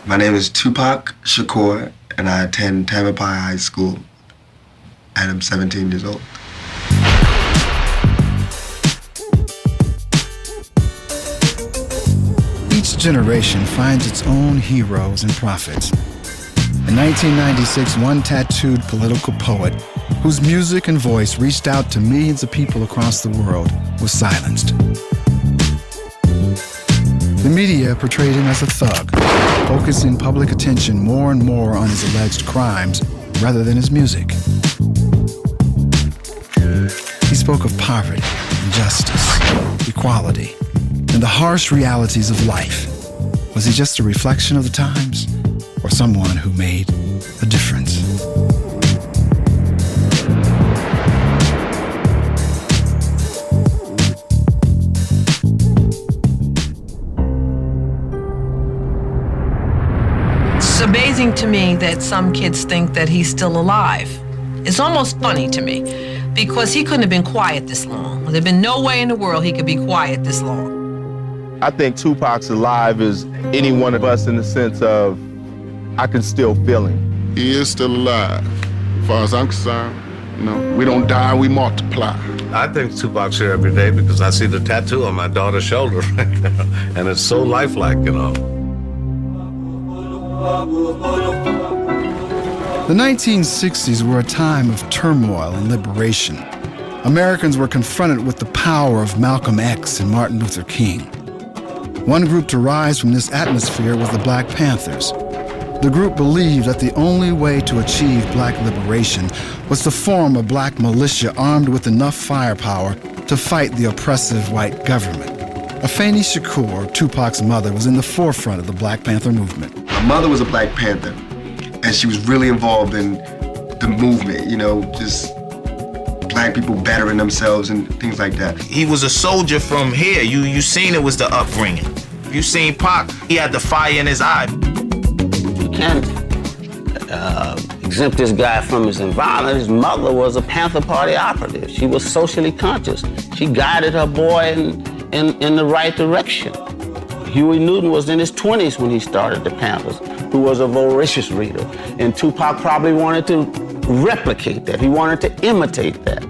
My name is Tupac Shakur, and I attend Tamalpais High School, and I'm 17 years old. Each generation finds its own heroes and prophets. In 1996, one tattooed political poet whose music and voice reached out to millions of people across the world was silenced. The media portrayed him as a thug, focusing public attention more and more on his alleged crimes rather than his music. He spoke of poverty, injustice, equality, and the harsh realities of life. Was he just a reflection of the times, or someone who made a difference? It's amazing to me that some kids think that he's still alive. It's almost funny to me, because he couldn't have been quiet this long. There'd been no way in the world he could be quiet this long. I think Tupac's alive as any one of us in the sense of, I can still feel him. He is still alive. As far as I'm concerned, we don't die, we multiply. I think Tupac's here every day because I see the tattoo on my daughter's shoulder right now, and it's so lifelike, The 1960s were a time of turmoil and liberation. Americans were confronted with the power of Malcolm X and Martin Luther King. One group to rise from this atmosphere was the Black Panthers. The group believed that the only way to achieve black liberation was to form a black militia armed with enough firepower to fight the oppressive white government. Afeni Shakur, Tupac's mother, was in the forefront of the Black Panther movement. My mother was a Black Panther, and she was really involved in the movement, just black people bettering themselves and things like that. He was a soldier from here. You seen it was the upbringing. You seen Pac, he had the fire in his eye. You can't exempt this guy from his environment. His mother was a Panther Party operative. She was socially conscious. She guided her boy in the right direction. Huey Newton was in his 20s when he started the Panthers, who was a voracious reader. And Tupac probably wanted to replicate that. He wanted to imitate that.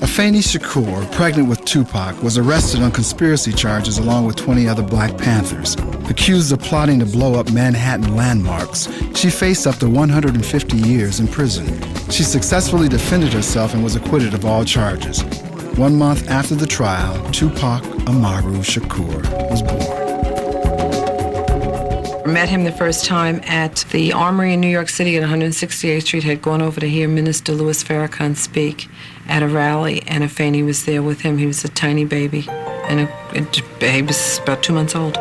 Afeni Shakur, pregnant with Tupac, was arrested on conspiracy charges along with 20 other Black Panthers. Accused of plotting to blow up Manhattan landmarks, she faced up to 150 years in prison. She successfully defended herself and was acquitted of all charges. 1 month after the trial, Tupac Amaru Shakur was born. I met him the first time at the Armory in New York City at 168th Street. Had gone over to hear Minister Louis Farrakhan speak at a rally, and Afeni was there with him. He was a tiny baby, and he was about 2 months old.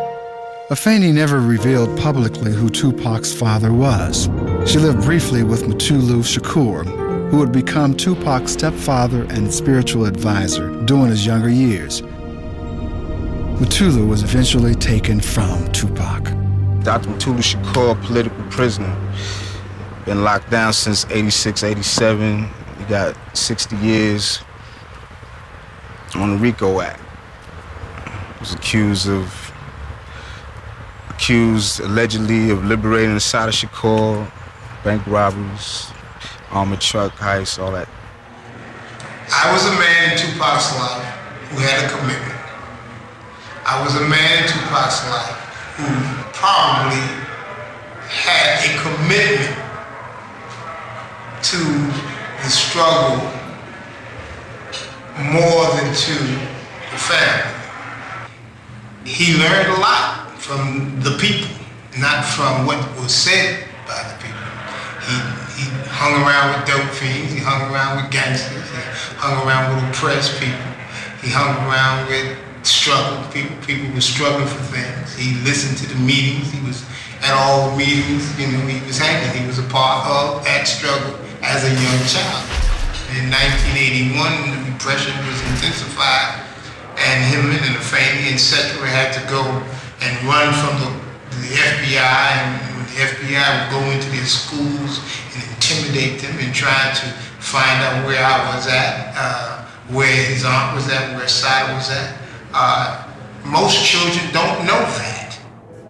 Afeni never revealed publicly who Tupac's father was. She lived briefly with Mutulu Shakur, who would become Tupac's stepfather and spiritual advisor during his younger years. Mutulu was eventually taken from Tupac. Dr. Mutulu Shakur, political prisoner. Been locked down since 86, 87. He got 60 years on the RICO Act. Was accused allegedly of liberating the side of Shakur, bank robberies, armored truck heists, all that. I was a man in Tupac's life who had a commitment. I was a man in Tupac's life who probably had a commitment to the struggle more than to the family. He learned a lot from the people, not from what was said by the people. He hung around with dope fiends, he hung around with gangsters, he hung around with oppressed people, he hung around with struggled people. People were struggling for things. He listened to the meetings. He was at all the meetings. He was hanging. He was a part of that struggle as a young child. In 1981, when the repression was intensified, and him and Afeni, etc., had to go and run from the FBI, and the FBI would go into their schools and intimidate them and try to find out where I was at, where his aunt was at, where Sada was at. Most children don't know that.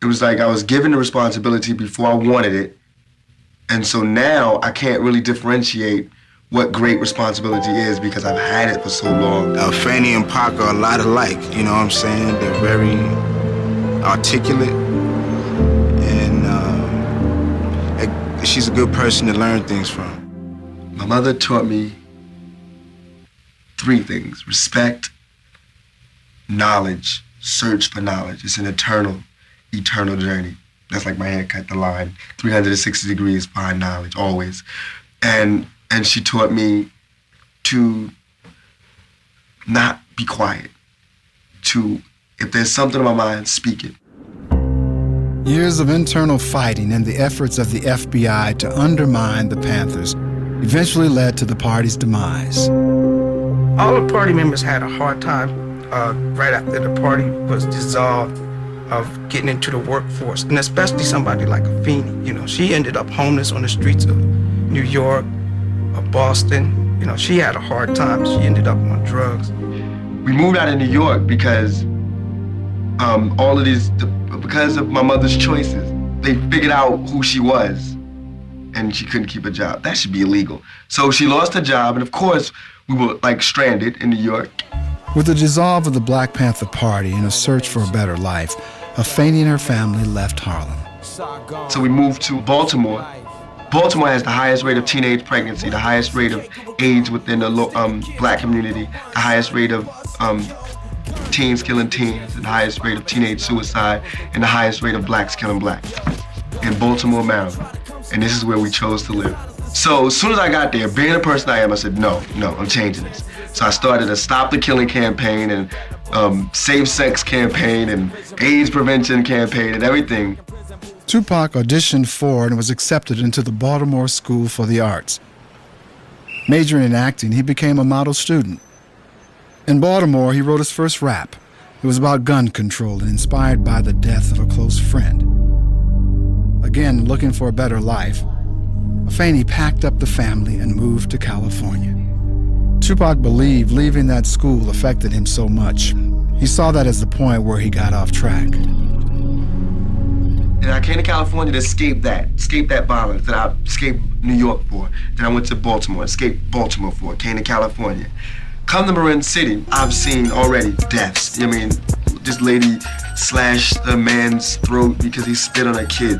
It was like I was given the responsibility before I wanted it. And so now I can't really differentiate what great responsibility is because I've had it for so long. Fanny and Pac are a lot alike, you know what I'm saying? They're very articulate, and she's a good person to learn things from. My mother taught me 3 things: respect, knowledge, search for knowledge. It's an eternal journey. That's like my haircut, the line, 360 degrees behind knowledge, always. And she taught me to not be quiet, to, if there's something in my mind, speak it. Years of internal fighting and the efforts of the FBI to undermine the Panthers eventually led to the party's demise. All the party members had a hard time right after the party was dissolved of getting into the workforce, and especially somebody like Afeni. You know, she ended up homeless on the streets of New York, of Boston. You know, she had a hard time. She ended up on drugs. We moved out of New York because because of my mother's choices. They figured out who she was, and she couldn't keep a job. That should be illegal. So she lost her job, and of course, we were like stranded in New York. With the dissolve of the Black Panther Party and a search for a better life, Afeni and her family left Harlem. So we moved to Baltimore. Baltimore has the highest rate of teenage pregnancy, the highest rate of AIDS within the Black community, the highest rate of teens killing teens, and the highest rate of teenage suicide, and the highest rate of Blacks killing Blacks in Baltimore, Maryland. And this is where we chose to live. So as soon as I got there, being the person I am, I said, no, I'm changing this. So I started a Stop the Killing campaign and safe sex campaign and AIDS prevention campaign and everything. Tupac auditioned for and was accepted into the Baltimore School for the Arts. Majoring in acting, he became a model student. In Baltimore, he wrote his first rap. It was about gun control and inspired by the death of a close friend. Again, looking for a better life, Afeni packed up the family and moved to California. Tupac believed leaving that school affected him so much. He saw that as the point where he got off track. And I came to California to escape that violence that I escaped New York for. Then I went to Baltimore, escaped Baltimore for, came to California. Come to Marin City, I've seen already deaths. I mean, this lady slashed a man's throat because he spit on a kid.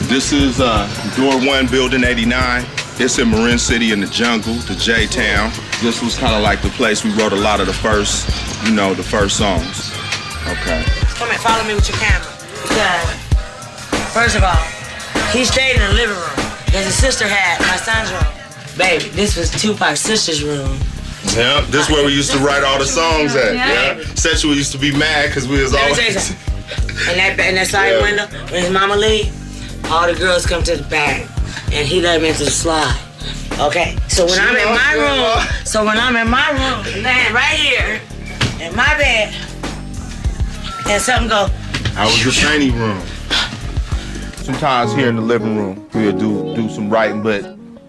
This is Door 1, Building 89. It's in Marin City in the jungle, the J-Town. This was kind of like the place we wrote a lot of the first songs. Okay. Come and follow me with your camera. Because, first of all, he stayed in the living room because his sister had my son's room. Baby, this was Tupac's sister's room. Yeah, this is where we used to write all the songs at. Yeah. Sexual used to be mad because we was always... Let me tell you something. In that side window, when his mama leave, all the girls come to the back, and he let them into the slide. Okay? So when I'm in my room, laying right here, in my bed, and something go... I was the training room. Sometimes here in the living room, we'll do some writing, but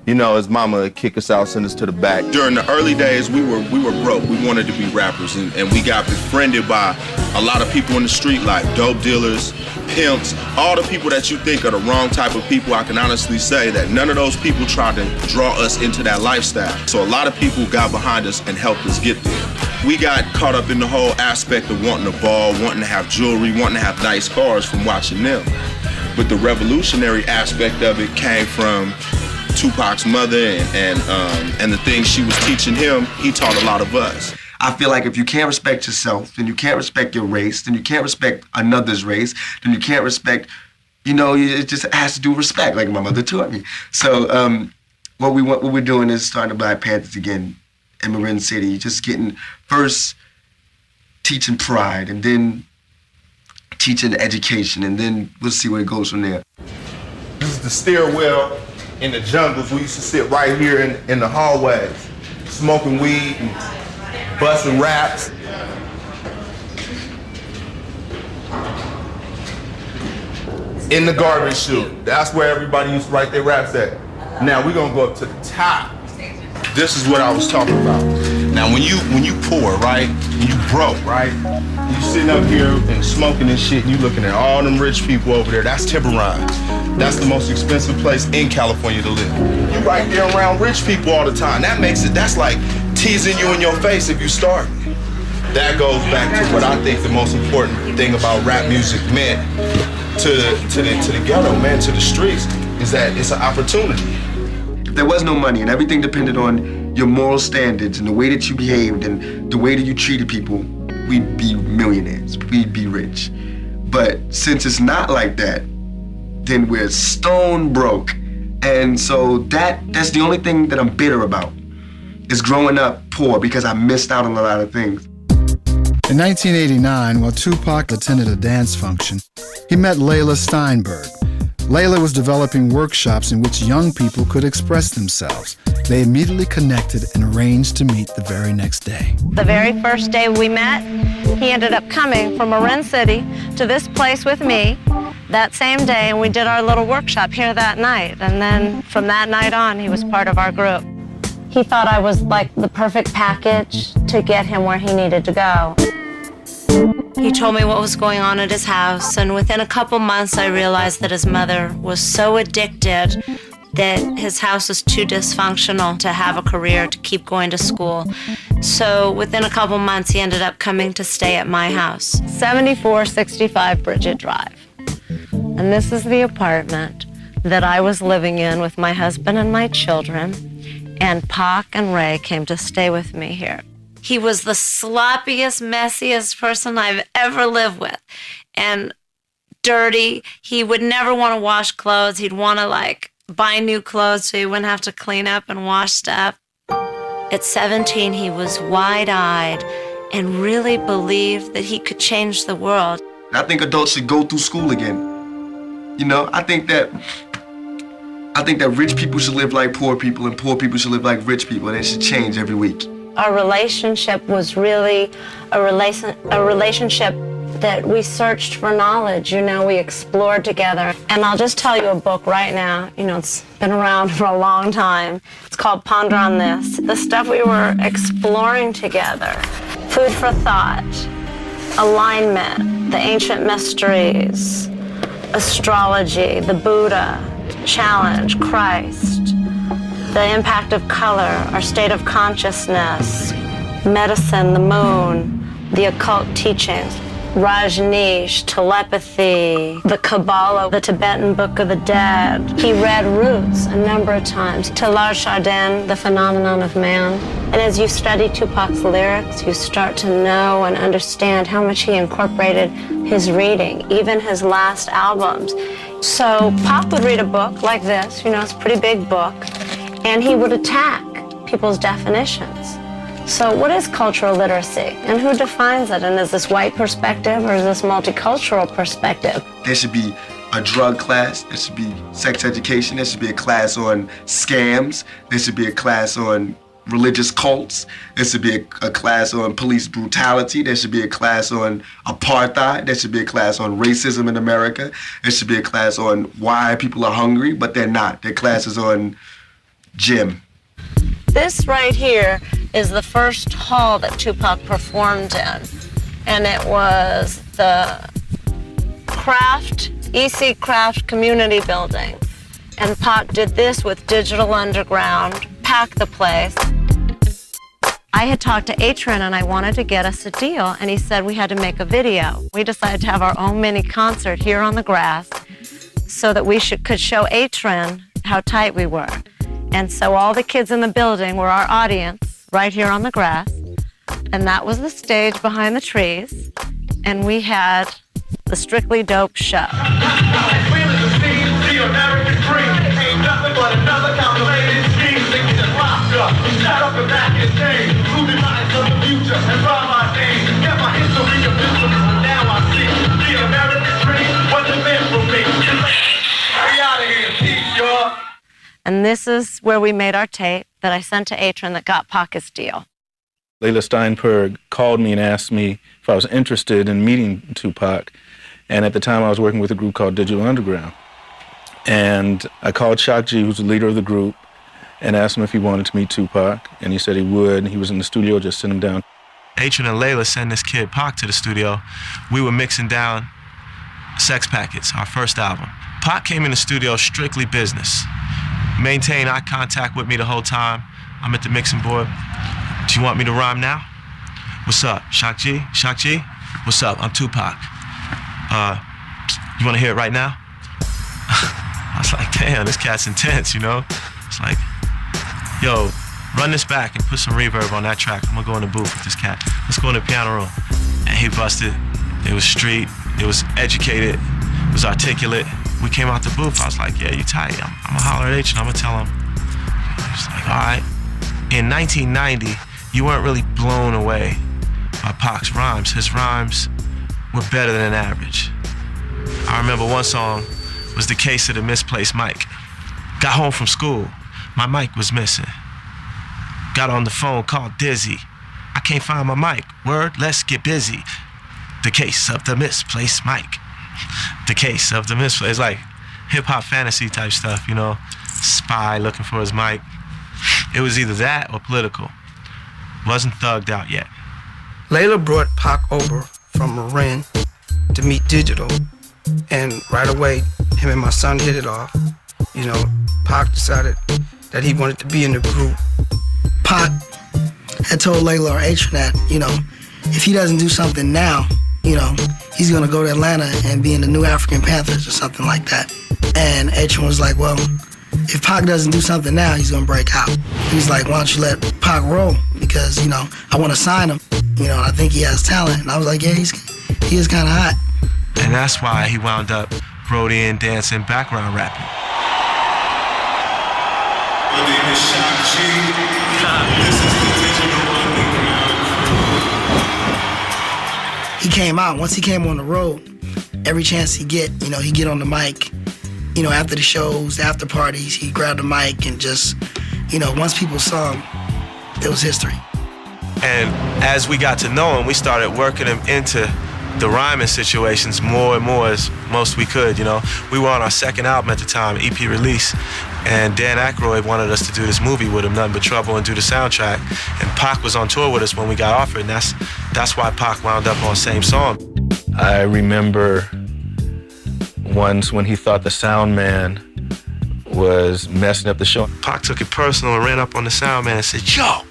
you know, his mama would kick us out, send us to the back. During the early days, we were broke. We wanted to be rappers, and we got befriended by a lot of people in the street, like dope dealers, pimps, all the people that you think are the wrong type of people. I can honestly say that none of those people tried to draw us into that lifestyle. So a lot of people got behind us and helped us get there. We got caught up in the whole aspect of wanting to ball, wanting to have jewelry, wanting to have nice cars from watching them. But the revolutionary aspect of it came from Tupac's mother and the things she was teaching him. He taught a lot of us. I feel like if you can't respect yourself, then you can't respect your race, then you can't respect another's race, then you can't respect, it just has to do with respect, like my mother taught me. So what we're doing is starting the Black Panthers again in Marin City, just first teaching pride, and then teaching education, and then we'll see where it goes from there. This is the stairwell in the jungles. We used to sit right here in the hallways, smoking weed and busting raps. In the garbage chute. That's where everybody used to write their raps at. Now we're gonna go up to the top. This is what I was talking about. Now when you poor, right? When you broke, right? You sitting up here and smoking and shit, and you looking at all them rich people over there. That's Tiburon. That's the most expensive place in California to live. You right there around rich people all the time. That makes it, that's like teasing you in your face if you start. That goes back to what I think the most important thing about rap music meant to the ghetto, man, to the streets, is that it's an opportunity. If there was no money and everything depended on your moral standards and the way that you behaved and the way that you treated people, we'd be millionaires, we'd be rich. But since it's not like that, then we're stone broke. And so that's the only thing that I'm bitter about, is growing up poor because I missed out on a lot of things. In 1989, while Tupac attended a dance function, he met Layla Steinberg. Layla was developing workshops in which young people could express themselves. They immediately connected and arranged to meet the very next day. The very first day we met, he ended up coming from Marin City to this place with me that same day, and we did our little workshop here that night. And then from that night on, he was part of our group. He thought I was like the perfect package to get him where he needed to go. He told me what was going on at his house, and within a couple months I realized that his mother was so addicted that his house was too dysfunctional to have a career, to keep going to school. So within a couple months he ended up coming to stay at my house. 7465 Bridget Drive. And this is the apartment that I was living in with my husband and my children, and Pac and Ray came to stay with me here. He was the sloppiest, messiest person I've ever lived with. And dirty. He would never want to wash clothes. He'd want to buy new clothes so he wouldn't have to clean up and wash stuff. At 17, he was wide-eyed and really believed that he could change the world. I think adults should go through school again. You know, I think that rich people should live like poor people and poor people should live like rich people, and it should change every week. Our relationship was really a relationship that we searched for knowledge, we explored together. And I'll just tell you a book right now, it's been around for a long time. It's called Ponder on This. The stuff we were exploring together, food for thought, alignment, the ancient mysteries, astrology, the Buddha, challenge, Christ, the impact of color, our state of consciousness, medicine, the moon, the occult teachings, Rajneesh, telepathy, the Kabbalah, the Tibetan Book of the Dead. He read Roots a number of times. Taylor Chardin, The Phenomenon of Man. And as you study Tupac's lyrics, you start to know and understand how much he incorporated his reading, even his last albums. So Pac would read a book like this, it's a pretty big book, and he would attack people's definitions. So what is cultural literacy, and who defines it? And is this white perspective or is this multicultural perspective? There should be a drug class, there should be sex education, there should be a class on scams, there should be a class on religious cults, there should be a class on police brutality, there should be a class on apartheid, there should be a class on racism in America, there should be a class on why people are hungry, but they're not. Their classes on gym. This right here is the first hall that Tupac performed in, and it was the EC Craft Community Building. And Pac did this with Digital Underground, packed the place. I had talked to Atron and I wanted to get us a deal, and he said we had to make a video. We decided to have our own mini concert here on the grass so that we could show Atron how tight we were. And so all the kids in the building were our audience right here on the grass. And that was the stage behind the trees. And we had the Strictly Dope show. And this is where we made our tape that I sent to Atron that got Pac his deal. Layla Steinberg called me and asked me if I was interested in meeting Tupac. And at the time I was working with a group called Digital Underground. And I called Shock G, who's the leader of the group, and asked him if he wanted to meet Tupac. And he said he would. And he was in the studio, just sent him down. Atron and Layla sent this kid Pac to the studio. We were mixing down Sex Packets, our first album. Pac came in the studio strictly business. Maintained eye contact with me the whole time. I'm at the mixing board. Do you want me to rhyme now? What's up, Shock G? Shock G? What's up? I'm Tupac. You want to hear it right now? I was like, damn, this cat's intense, you know? It's like, yo, run this back and put some reverb on that track. I'm gonna go in the booth with this cat. Let's go in the piano room. And he busted. It was street. It was educated. It was articulate. We came out the booth. I was like, yeah, you tight. I'm gonna holler at H and I'm gonna tell him. He was like, all right. In 1990, you weren't really blown away by Pac's rhymes. His rhymes were better than average. I remember one song was The Case of the Misplaced Mic. Got home from school, my mic was missing. Got on the phone, called Dizzy. I can't find my mic. Word, let's get busy. The case of the misplaced mic. The case of the misplaced. It's like hip-hop fantasy type stuff, you know? Spy looking for his mic. It was either that or political. Wasn't thugged out yet. Layla brought Pac over from Marin to meet Digital, and right away, him and my son hit it off. You know, Pac decided that he wanted to be in the group. Pac had told Layla or Atron that, you know, if he doesn't do something now, you know, he's gonna go to Atlanta and be in the New African Panthers or something like that. And Atron was like, well, if Pac doesn't do something now, he's gonna break out. He's like, why don't you let Pac roll? Because, you know, I wanna sign him. You know, I think he has talent. And I was like, yeah, he is kinda hot. And that's why he wound up Brody-in, dancing, background rapping. My name is Shock G. This is the Digital Underground. He came out. Once he came on the road, every chance he get, you know, he get on the mic. You know, after the shows, after parties, he grabbed the mic and just, you know, once people saw him, it was history. And as we got to know him, we started working him into the rhyming situations more and more as most we could, you know. We were on our second album at the time, EP release, and Dan Aykroyd wanted us to do this movie with him, Nothing But Trouble, and do the soundtrack. And Pac was on tour with us when we got offered, and that's why Pac wound up on Same Song. I remember once when he thought the sound man was messing up the show. Pac took it personal and ran up on the sound man and said, yo!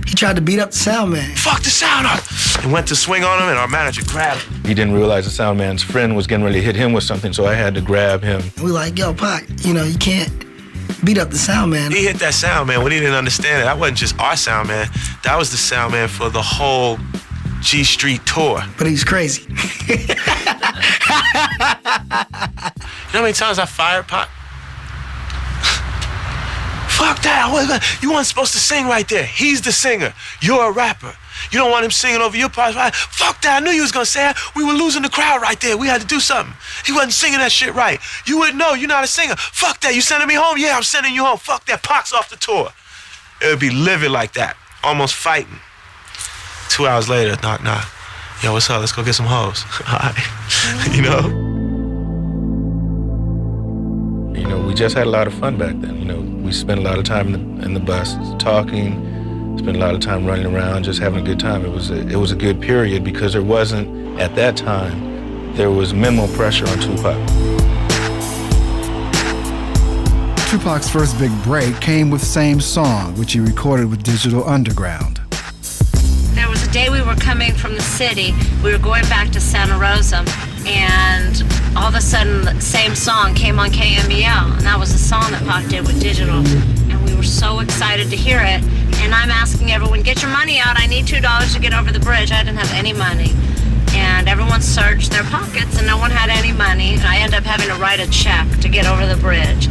He tried to beat up the sound man. Fuck the sound up! And went to swing on him, and our manager grabbed him. He didn't realize the sound man's friend was getting ready to hit him with something, so I had to grab him. We like, yo, Pac, you know, you can't beat up the sound man. He hit that sound man when he didn't understand it. That wasn't just our sound man. That was the sound man for the whole G Street tour. But he's crazy. You know how many times I fired Pac? Fuck that, you weren't supposed to sing right there. He's the singer, you're a rapper. You don't want him singing over your parts, right? Fuck that, I knew you was gonna say it. We were losing the crowd right there, we had to do something. He wasn't singing that shit right. You wouldn't know, you're not a singer. Fuck that, you sending me home? Yeah, I'm sending you home. Fuck that, Pac's off the tour. It would be livid like that, almost fighting. 2 hours later, knock, knock. Yo, what's up, let's go get some hoes. All right, you know? You know, we just had a lot of fun back then. You know, we spent a lot of time in the bus talking, spent a lot of time running around, just having a good time. It was a good period because there wasn't, at that time, there was minimal pressure on Tupac. Tupac's first big break came with Same Song, which he recorded with Digital Underground. There was a day we were coming from the city. We were going back to Santa Rosa, and all of a sudden, the Same Song came on KMEL, and that was the song that Pac did with Digital. And we were so excited to hear it. And I'm asking everyone, get your money out. I need $2 to get over the bridge. I didn't have any money. And everyone searched their pockets, and no one had any money. And I ended up having to write a check to get over the bridge.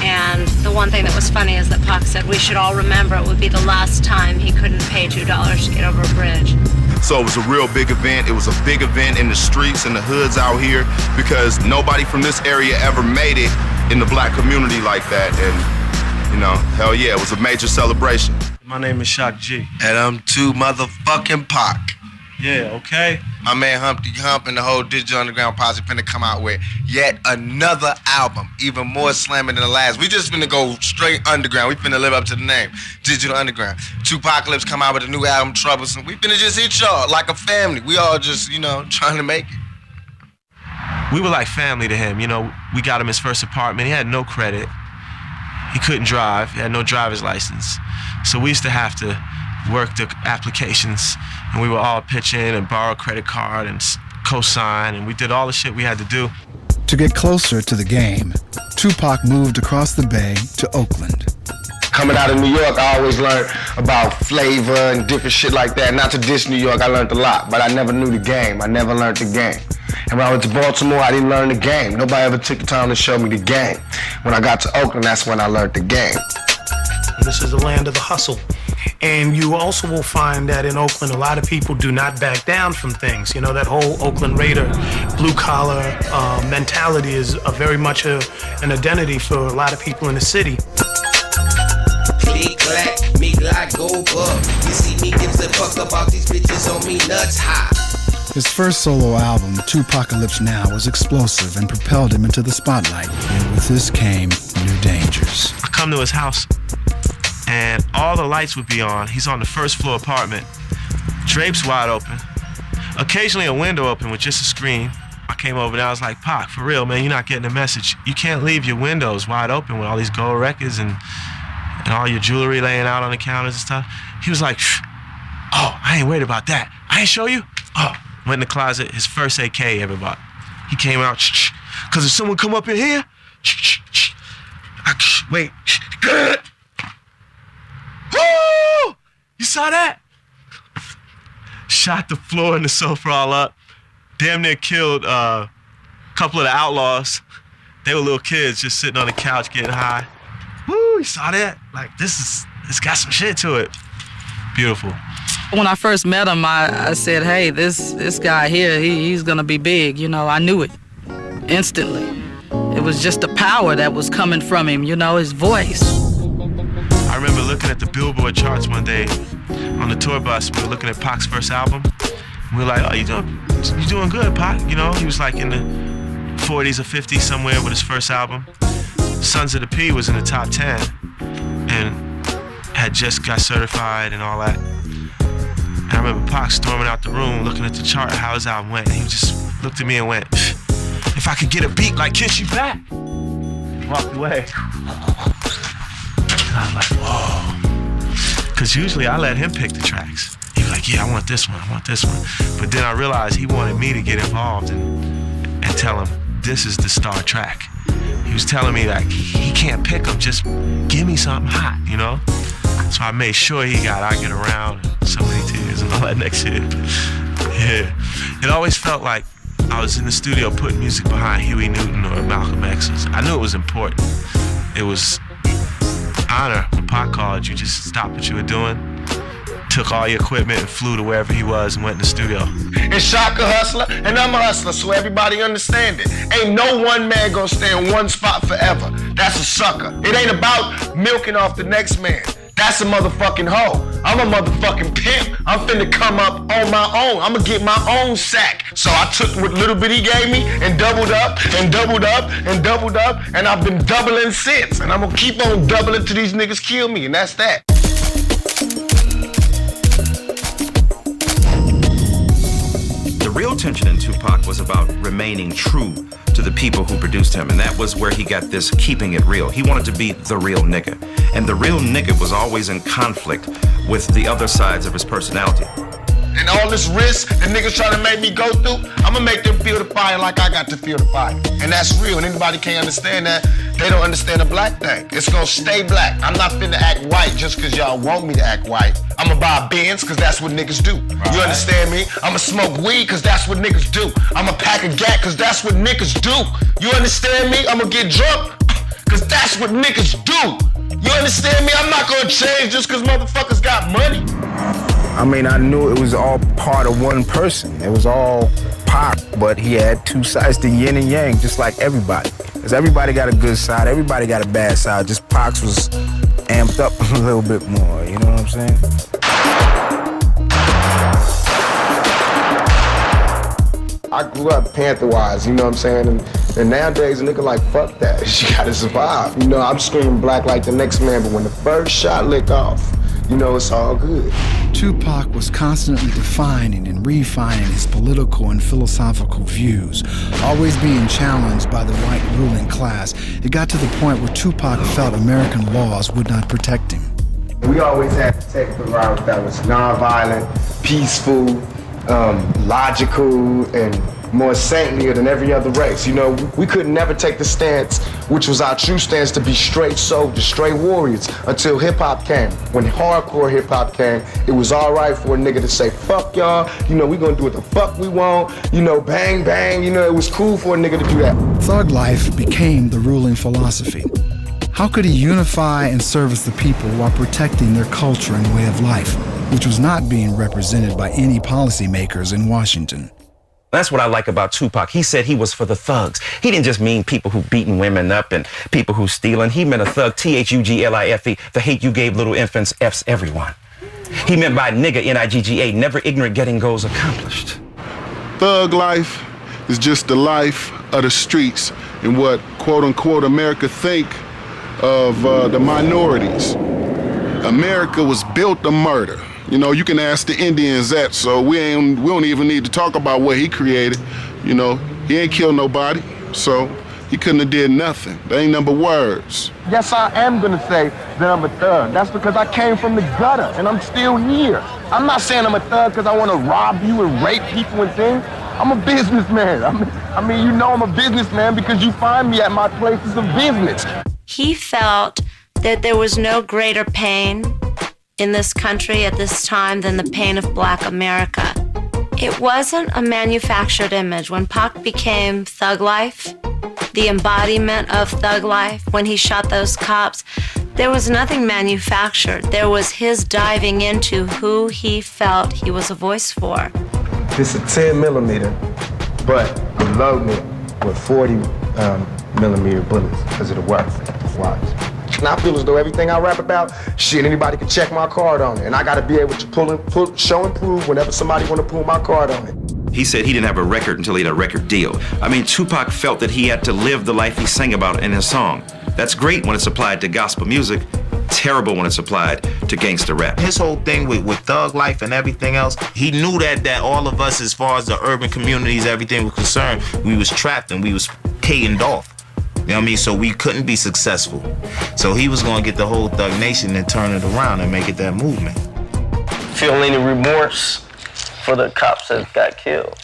And the one thing that was funny is that Pac said we should all remember it would be the last time he couldn't pay $2 to get over a bridge. So it was a real big event. It was a big event in the streets and the hoods out here because nobody from this area ever made it in the black community like that. And, you know, hell yeah, it was a major celebration. My name is Shock G. And I'm too motherfucking Pac. Yeah, okay. My man Humpty Hump and the whole Digital Underground posse finna come out with yet another album, even more slamming than the last. We just finna go straight underground. We finna live up to the name, Digital Underground. Tupacalypse come out with a new album, Troublesome. We finna just hit y'all like a family. We all just, trying to make it. We were like family to him. We got him his first apartment. He had no credit. He couldn't drive. He had no driver's license. So we used to have to work the applications, and we would all pitch in and borrow a credit card and co-sign, and we did all the shit we had to do. To get closer to the game, Tupac moved across the bay to Oakland. Coming out of New York, I always learned about flavor and different shit like that. Not to diss New York, I learned a lot, but I never knew the game. I never learned the game. And when I went to Baltimore, I didn't learn the game. Nobody ever took the time to show me the game. When I got to Oakland, that's when I learned the game. This is the land of the hustle. And you also will find that in Oakland, a lot of people do not back down from things. That whole Oakland Raider, blue-collar mentality is very much an identity for a lot of people in the city. Click-clack, me like go up. You see me gives a fuck about these bitches on me nuts high. His first solo album, Tupacalypse Now, was explosive and propelled him into the spotlight. And with this came new dangers. I come to his house, and all the lights would be on. He's on the first floor apartment. Drapes wide open. Occasionally a window open with just a screen. I came over and I was like, Pac, for real, man, you're not getting the message. You can't leave your windows wide open with all these gold records and all your jewelry laying out on the counters and stuff. He was like, oh, I ain't worried about that. I ain't show you? Oh, went in the closet, his first AK ever bought. He came out, because if someone come up in here, wait, woo! You saw that? Shot the floor and the sofa all up. Damn near killed a couple of the Outlaws. They were little kids just sitting on the couch getting high. Woo, you saw that? Like, it's got some shit to it. Beautiful. When I first met him, I said, hey, this guy here, he's gonna be big. I knew it instantly. It was just the power that was coming from him, his voice. I remember looking at the Billboard charts one day on the tour bus. We were looking at Pac's first album. We were like, oh, you doing good, Pac. He was like in the 40s or 50s somewhere with his first album. Sons of the P was in the top 10 and had just got certified and all that. And I remember Pac storming out the room, looking at the chart, how his album went, and he just looked at me and went, if I could get a beat like Kiss You Back. Walked away. And I was like, whoa. Because usually I let him pick the tracks. He was like, yeah, I want this one. But then I realized he wanted me to get involved and tell him, this is the star track. He was telling me, like, he can't pick them, just give me something hot, So I made sure he got I Get Around, and So Many Tears, and all that next shit. Yeah. It always felt like I was in the studio putting music behind Huey Newton or Malcolm X's. I knew it was important. It was honor. When Pac called, you just stopped what you were doing, took all your equipment and flew to wherever he was and went in the studio. And Shock a hustler, and I'm a hustler, so everybody understand it. Ain't no one man gonna stay in one spot forever. That's a sucker. It ain't about milking off the next man. That's a motherfucking hoe. I'm a motherfucking pimp. I'm finna come up on my own. I'ma get my own sack. So I took what little bit he gave me and doubled up and doubled up and doubled up, and I've been doubling since. And I'm gonna keep on doubling till these niggas kill me, and that's that. The real tension in Tupac was about remaining true to the people who produced him, and that was where he got this keeping it real. He wanted to be the real nigga, and the real nigga was always in conflict with the other sides of his personality. And all this risk that niggas trying to make me go through, I'ma make them feel the fire like I got to feel the fire. And that's real, and anybody can't understand that, they don't understand the black thing. It's gonna stay black. I'm not finna act white just cause y'all want me to act white. I'ma buy a Benz cause that's what niggas do. Right. You understand me? I'ma smoke weed cause that's what niggas do. I'ma pack a gat cause that's what niggas do. You understand me? I'ma get drunk cause that's what niggas do. You understand me? I'm not gonna change just cause motherfuckers got money. I mean, I knew it was all part of one person. It was all Pac, but he had two sides, the yin and yang, just like everybody. Because everybody got a good side, everybody got a bad side. Just Pac's was amped up a little bit more, you know what I'm saying? I grew up Panther-wise, you know what I'm saying? And nowadays, a nigga like, fuck that. You gotta survive. You know, I'm screaming black like the next man, but when the first shot lick off, you know, it's all good. Tupac was constantly defining and refining his political and philosophical views, always being challenged by the white ruling class. It got to the point where Tupac felt American laws would not protect him. We always had to take the route that was nonviolent, peaceful, logical, and more saintlier than every other race. You know, we could never take the stance, which was our true stance, to be straight soldiers, straight warriors, until hip-hop came. When hardcore hip-hop came, it was all right for a nigga to say, fuck y'all, you know, we gonna do what the fuck we want, you know, bang, bang, you know, it was cool for a nigga to do that. Thug life became the ruling philosophy. How could he unify and service the people while protecting their culture and way of life, which was not being represented by any policymakers in Washington? That's what I like about Tupac. He said he was for the thugs. He didn't just mean people who beating women up and people who stealing. He meant a thug, T-H-U-G-L-I-F-E, the hate you gave little infants, F's everyone. He meant by nigga, N-I-G-G-A, never ignorant, getting goals accomplished. Thug life is just the life of the streets and what, quote unquote, America think of the minorities. America was built to murder. You know, you can ask the Indians that, so we don't even need to talk about what he created. You know, he ain't killed nobody, so he couldn't have did nothing. They ain't number words. Yes, I am gonna say that I'm a thug. That's because I came from the gutter and I'm still here. I'm not saying I'm a thug because I want to rob you and rape people and things. I'm a businessman. I mean, you know I'm a businessman because you find me at my places of business. He felt that there was no greater pain in this country at this time than the pain of Black America. It wasn't a manufactured image. When Pac became Thug Life, the embodiment of Thug Life, when he shot those cops, there was nothing manufactured. There was his diving into who he felt he was a voice for. This is a 10 millimeter, but I'm loading it with 40 millimeter bullets because of the work. Watch. And I feel as though everything I rap about, shit, anybody can check my card on it. And I gotta be able to show and prove whenever somebody wanna pull my card on it. He said he didn't have a record until he had a record deal. I mean, Tupac felt that he had to live the life he sang about in his song. That's great when it's applied to gospel music, terrible when it's applied to gangster rap. His whole thing with thug life and everything else, he knew that all of us, as far as the urban communities, everything was concerned, we was trapped and we was caved off. You know what I mean? So we couldn't be successful. So he was gonna get the whole Thug Nation and turn it around and make it that movement. Feel any remorse for the cops that got killed?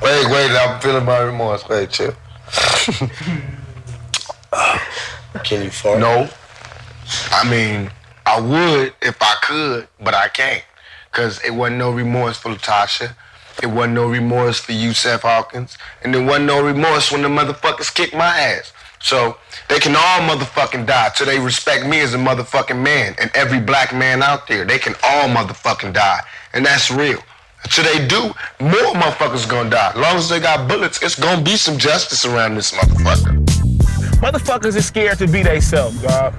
Wait, I'm feeling my remorse. Wait, chill. Can you fart? No. I mean, I would if I could, but I can't. Because it wasn't no remorse for Latasha. It wasn't no remorse for Yusef Hawkins. And there wasn't no remorse when the motherfuckers kicked my ass. So they can all motherfucking die till they respect me as a motherfucking man. And every black man out there, they can all motherfucking die. And that's real. Until they do, more motherfuckers gonna die. As long as they got bullets, it's gonna be some justice around this motherfucker. Motherfuckers is scared to be theyself, dog.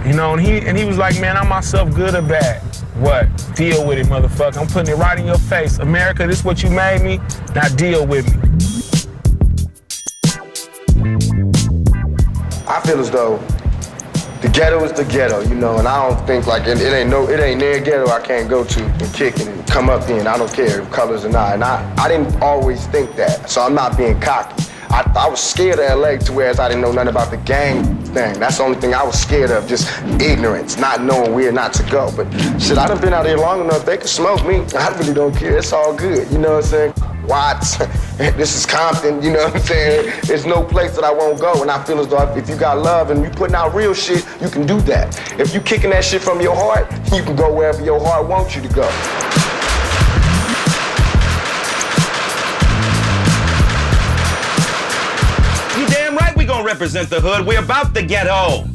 You know, and he was like, man, I'm myself, good or bad. What? Deal with it, motherfucker. I'm putting it right in your face. America, this is what you made me. Now deal with me. I feel as though the ghetto is the ghetto, you know, and I don't think like it ain't near ghetto I can't go to and kick it and come up in. I don't care if colors or not. And I didn't always think that, so I'm not being cocky. I was scared of LA to whereas I didn't know nothing about the gang thing. That's the only thing I was scared of, just ignorance, not knowing where not to go. But shit, I done been out here long enough, they can smoke me. I really don't care, it's all good, you know what I'm saying? Watts, this is Compton, you know what I'm saying? There's no place that I won't go, and I feel as though if you got love and you putting out real shit, you can do that. If you kicking that shit from your heart, you can go wherever your heart wants you to go. You damn right we gonna represent the hood. We're about the ghetto.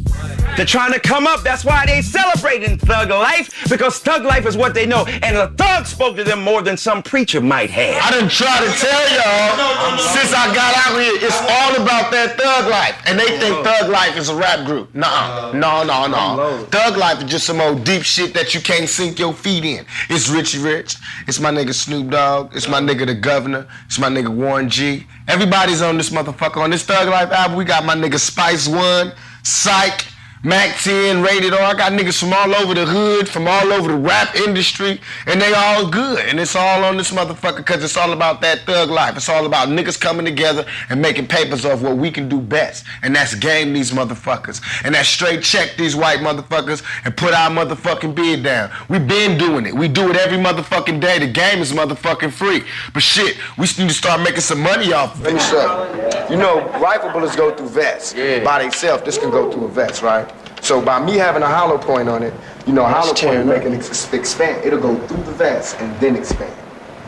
They're trying to come up. That's why they celebrating thug life, because thug life is what they know. And the thug spoke to them more than some preacher might have. I done tried to tell y'all since I got out here, it's all about that thug life. And they think thug life is a rap group. Nuh-uh. No. Thug life is just some old deep shit that you can't sink your feet in. It's Richie Rich. It's my nigga Snoop Dogg. It's my nigga the Governor. It's my nigga Warren G. Everybody's on this motherfucker. On this Thug Life album, we got my nigga Spice One, Psych, Mac 10, Rated R. I got niggas from all over the hood, from all over the rap industry, and they all good. And it's all on this motherfucker because it's all about that thug life. It's all about niggas coming together and making papers of what we can do best. And that's game these motherfuckers. And that's straight check these white motherfuckers and put our motherfucking bid down. We been doing it. We do it every motherfucking day. The game is motherfucking free. But shit, we need to start making some money off of it. Let me show you. You know, rifle bullets go through vests. By themselves, this can go through a vest, right? So by me having a hollow point on it, you know, a hollow point make it expand. It'll go through the vest and then expand.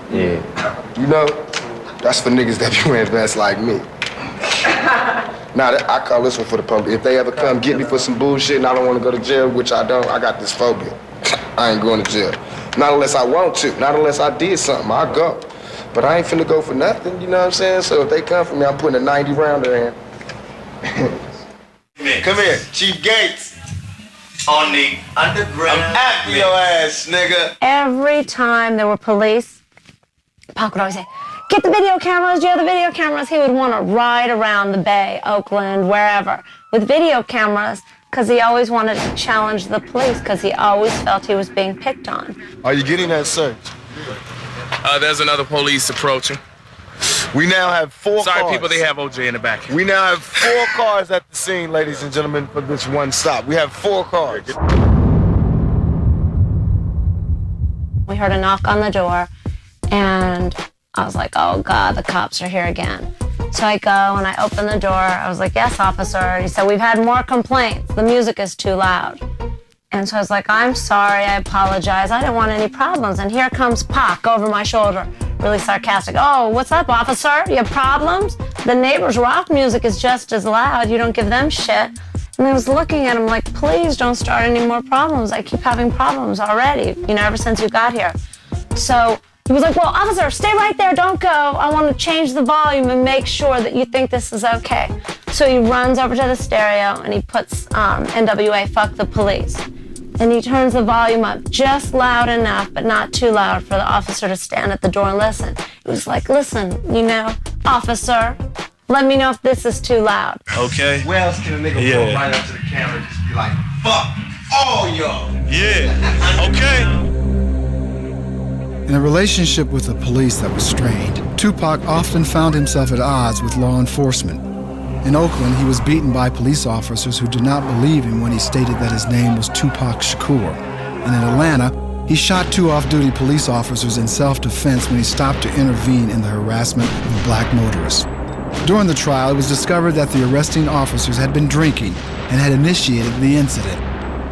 Yeah. You know, that's for niggas that be wearing vests like me. Now, I call this one for the public. If they ever come get me for some bullshit and I don't want to go to jail, which I don't, I got this phobia. I ain't going to jail. Not unless I want to. Not unless I did something, I'll go. But I ain't finna go for nothing, you know what I'm saying? So if they come for me, I'm putting a 90 rounder in. Come here, Chief Gates. On the underground. I'm after your ass, nigga. Every time there were police, Pac would always say, get the video cameras, do you have the video cameras? He would want to ride around the Bay, Oakland, wherever, with video cameras, because he always wanted to challenge the police, because he always felt he was being picked on. Are you getting that search? There's another police approaching. We now have 4 cars. Sorry, people, they have OJ in the back. We now have 4 cars at the scene, ladies and gentlemen, for this one stop. We have 4 cars. We heard a knock on the door, and I was like, oh God, the cops are here again. So I go and I open the door. I was like, yes, officer. And he said, we've had more complaints. The music is too loud. And so I was like, I'm sorry, I apologize. I didn't want any problems. And here comes Pac over my shoulder, really sarcastic. Oh, what's up, officer? You have problems? The neighbors' rock music is just as loud. You don't give them shit. And I was looking at him like, please don't start any more problems. I keep having problems already, you know, ever since you got here. So he was like, well, officer, stay right there, don't go. I want to change the volume and make sure that you think this is okay. So he runs over to the stereo and he puts NWA, Fuck the Police. And he turns the volume up just loud enough, but not too loud for the officer to stand at the door and listen. He was like, listen, you know, officer, let me know if this is too loud. Okay. Where else can a nigga go right up to the camera and just be like, fuck all y'all? Yeah. Okay. In a relationship with the police that was strained, Tupac often found himself at odds with law enforcement. In Oakland, he was beaten by police officers who did not believe him when he stated that his name was Tupac Shakur. And in Atlanta, he shot 2 off-duty police officers in self-defense when he stopped to intervene in the harassment of a black motorist. During the trial, it was discovered that the arresting officers had been drinking and had initiated the incident.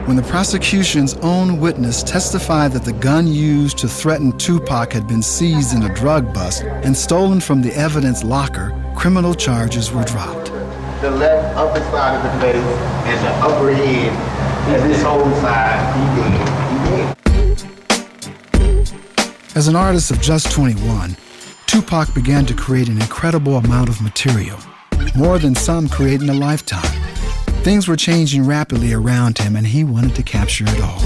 When the prosecution's own witness testified that the gun used to threaten Tupac had been seized in a drug bust and stolen from the evidence locker, criminal charges were dropped. The left upper side of the face and the upper head, and this whole side, he dead. As an artist of just 21, Tupac began to create an incredible amount of material, more than some create in a lifetime. Things were changing rapidly around him, and he wanted to capture it all.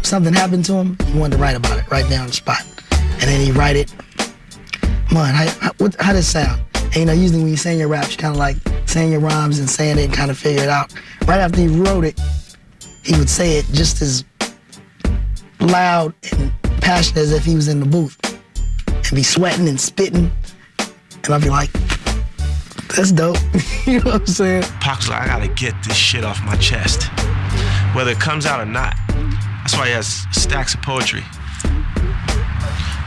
Something happened to him, he wanted to write about it right there on the spot. And then he'd write it. Man, how does it sound? And you know, usually when you're saying your raps, you kind of like saying your rhymes and saying it and kind of figure it out. Right after he wrote it, he would say it just as loud and passionate as if he was in the booth. And be sweating and spitting. And I'd be like, that's dope. You know what I'm saying? Pac's like, I gotta get this shit off my chest. Whether it comes out or not. That's why he has stacks of poetry.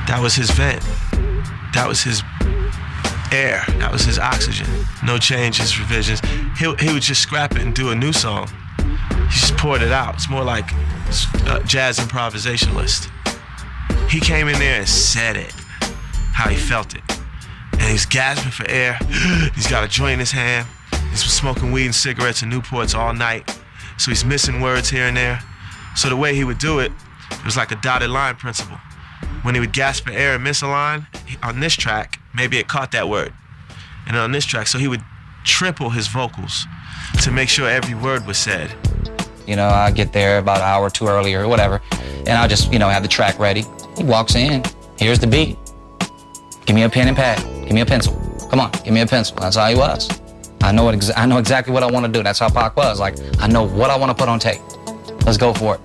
That was his vent. That was his air. That was his oxygen. No changes, revisions. He would just scrap it and do a new song. He just poured it out. It's more like a jazz improvisationalist. He came in there and said it, how he felt it. And he's gasping for air. He's got a joint in his hand. He's smoking weed and cigarettes and Newports all night. So he's missing words here and there. So the way he would do it, it was like a dotted line principle. When he would gasp for air and miss a line, on this track, maybe it caught that word. And on this track, so he would triple his vocals to make sure every word was said. You know, I get there about an hour or two early or whatever, and I'll just, you know, have the track ready. He walks in, here's the beat. Give me a pen and pad, give me a pencil. Come on, give me a pencil. That's how he was. I know exactly what I want to do. That's how Pac was. Like, I know what I want to put on tape. Let's go for it.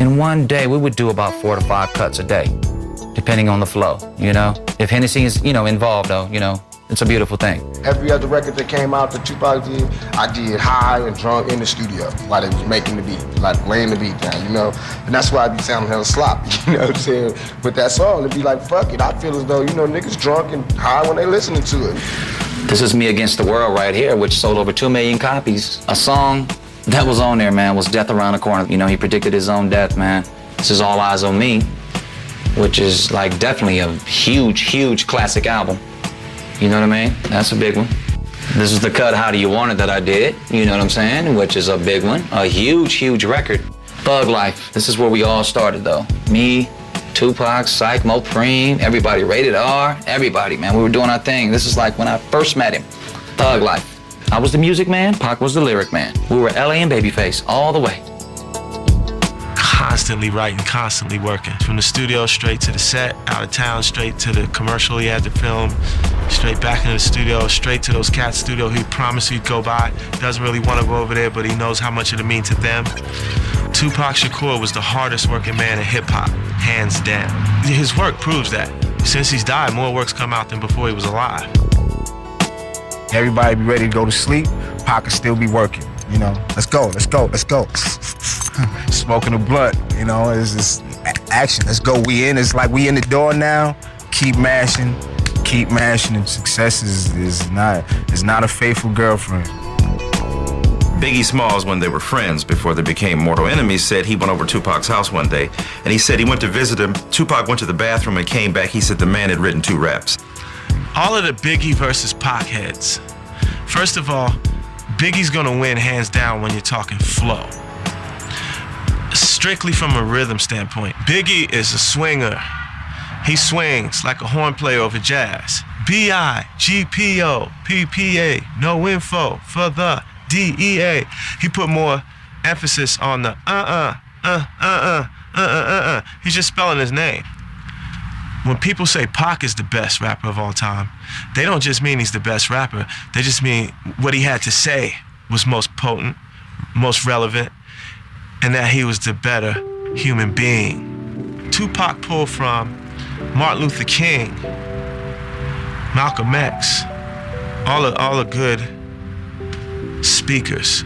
In one day, we would do about 4 to 5 cuts a day, depending on the flow, you know? If Hennessy is, you know, involved, though, you know, it's a beautiful thing. Every other record that came out that Tupac did, I did high and drunk in the studio while they was making the beat, like laying the beat down, you know? And that's why I be sounding hella sloppy, you know what I'm saying? With that song, it'd be like, fuck it. I feel as though, you know, niggas drunk and high when they listening to it. This is Me Against the World right here, which sold over 2 million copies. A song that was on there, man, was Death Around the Corner. You know, he predicted his own death, man. This is All Eyes on Me, which is like definitely a huge, huge classic album. You know what I mean? That's a big one. This is the cut How Do You Want It that I did, you know what I'm saying? Which is a big one, a huge, huge record. Thug Life, this is where we all started though. Me, Tupac, Psych, Mo Preem, everybody, Rated R, everybody, man. We were doing our thing. This is like when I first met him. Thug Life. I was the music man, Pac was the lyric man. We were LA and Babyface all the way. Constantly writing, constantly working. From the studio straight to the set, out of town straight to the commercial he had to film, straight back into the studio, straight to those cats' studio he promised he'd go by. Doesn't really want to go over there, but he knows how much it'll mean to them. Tupac Shakur was the hardest working man in hip hop, hands down. His work proves that. Since he's died, more work's come out than before he was alive. Everybody be ready to go to sleep, Pac can still be working, you know. Let's go, let's go, let's go. Smoking a blunt, you know, it's just action. Let's go, we in. It's like we in the door now. Keep mashing, and success is not a faithful girlfriend. Biggie Smalls, when they were friends before they became mortal enemies, said he went over to Tupac's house one day, and he said he went to visit him. Tupac went to the bathroom and came back. He said the man had written 2 raps. All of the Biggie versus Pac heads. First of all, Biggie's gonna win hands down when you're talking flow. Strictly from a rhythm standpoint, Biggie is a swinger. He swings like a horn player over jazz. B-I-G-P-O, P-P-A, no info for the D-E-A. He put more emphasis on the He's just spelling his name. When people say Pac is the best rapper of all time, they don't just mean he's the best rapper. They just mean what he had to say was most potent, most relevant, and that he was the better human being. Tupac pulled from Martin Luther King, Malcolm X, all the good speakers.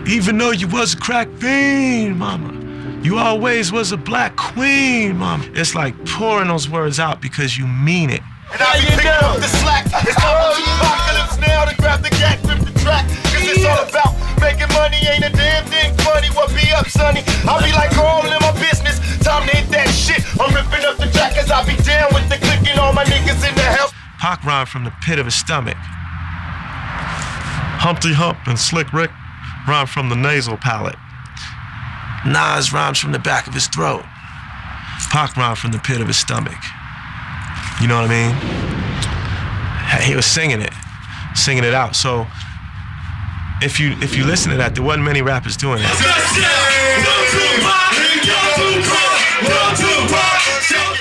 Even though you was a crack fiend, mama, you always was a black queen, mama. It's like pouring those words out because you mean it. And I be picking up the slack. It's time for Apocalypse now to grab the gat, grip the track. Cause it's all about making money, ain't a damn thing funny. What be up, sonny? I be like all in my business. Time to hit that shit. I'm ripping up the track cause I be down with the clicking all my niggas in the house. Pac rhymed from the pit of his stomach. Humpty Hump and Slick Rick rhymed from the nasal palate. Nas rhymes from the back of his throat. Pac rhymed from the pit of his stomach. You know what I mean? He was singing it out. So if you listen to that, there wasn't many rappers doing that.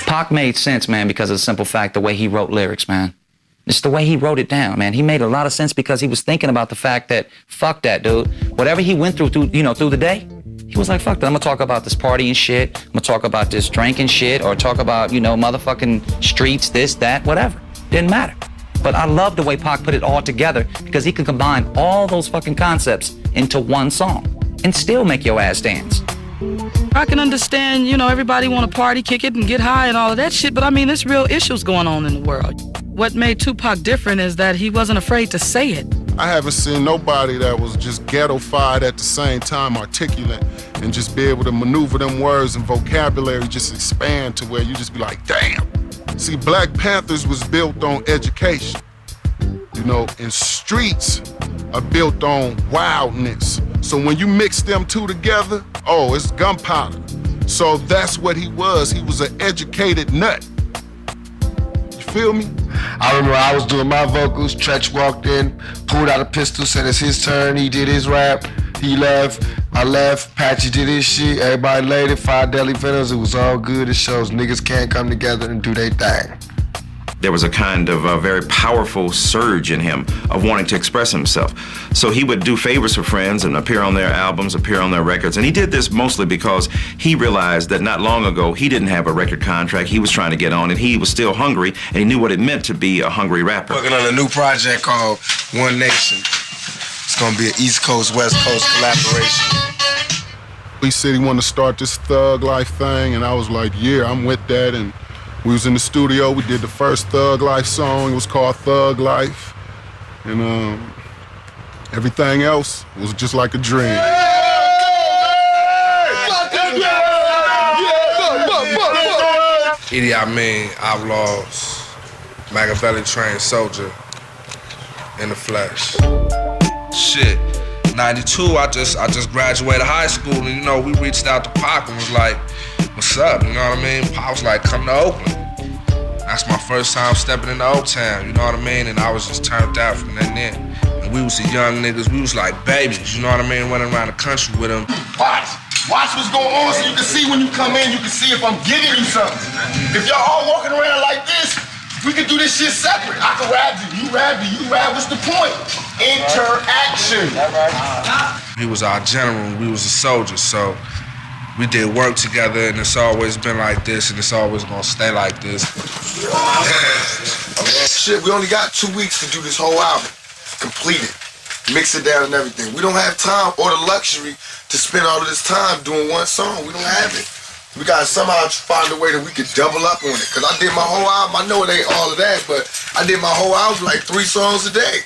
Pac made sense, man, because of the simple fact the way he wrote lyrics, man. It's the way he wrote it down, man. He made a lot of sense because he was thinking about the fact that, fuck that, dude. Whatever he went through the day, he was like, fuck that. I'm gonna talk about this partying shit. I'm gonna talk about this drinking shit, or talk about, motherfucking streets, this, that, whatever. Didn't matter. But I love the way Pac put it all together because he could combine all those fucking concepts into one song and still make your ass dance. I can understand, everybody want to party, kick it, and get high and all of that shit, but I mean, there's real issues going on in the world. What made Tupac different is that he wasn't afraid to say it. I haven't seen nobody that was just ghetto-fied at the same time, articulate, and just be able to maneuver them words and vocabulary just expand to where you just be like, damn. See, Black Panthers was built on education, and streets are built on wildness. So when you mix them two together, oh, it's gunpowder. So that's what he was. He was an educated nut. You feel me? I remember I was doing my vocals, Tretch walked in, pulled out a pistol, said it's his turn, he did his rap, he left, I left, Patchy did his shit, everybody laid it, 5 Deadly Venoms, it was all good, it shows niggas can't come together and do their thing. There was a kind of very powerful surge in him of wanting to express himself. So he would do favors for friends and appear on their albums, appear on their records. And he did this mostly because he realized that not long ago, he didn't have a record contract. He was trying to get on, and he was still hungry, and he knew what it meant to be a hungry rapper. Working on a new project called One Nation. It's gonna be an East Coast, West Coast collaboration. He said he wanted to start this thug life thing, and I was like, yeah, I'm with that. And we was in the studio, we did the first Thug Life song, it was called Thug Life. And everything else was just like a dream. Idi Amin, Outlaws, Makaveli trained soldier in the flesh. Shit, 92, I just graduated high school, and you know, we reached out to Pac and was like, what's up, you know what I mean? Pac was like, come to Oakland. That's my first time stepping into Oak Town, you know what I mean? And I was just turned out from then. And we was the young niggas, we was like babies, you know what I mean? Running around the country with them. Watch what's going on so you can see when you come in, you can see if I'm giving you something. If y'all all walking around like this, we can do this shit separate. I can rap you rap you rap. What's the point? Interaction. He was our general, we was the soldiers, so we did work together, and it's always been like this, and it's always gonna stay like this. Shit, we only got 2 weeks to do this whole album. Complete it. Mix it down and everything. We don't have time or the luxury to spend all of this time doing one song. We don't have it. We gotta somehow find a way that we could double up on it. Cause I did my whole album, I know it ain't all of that, but I did my whole album like 3 songs a day.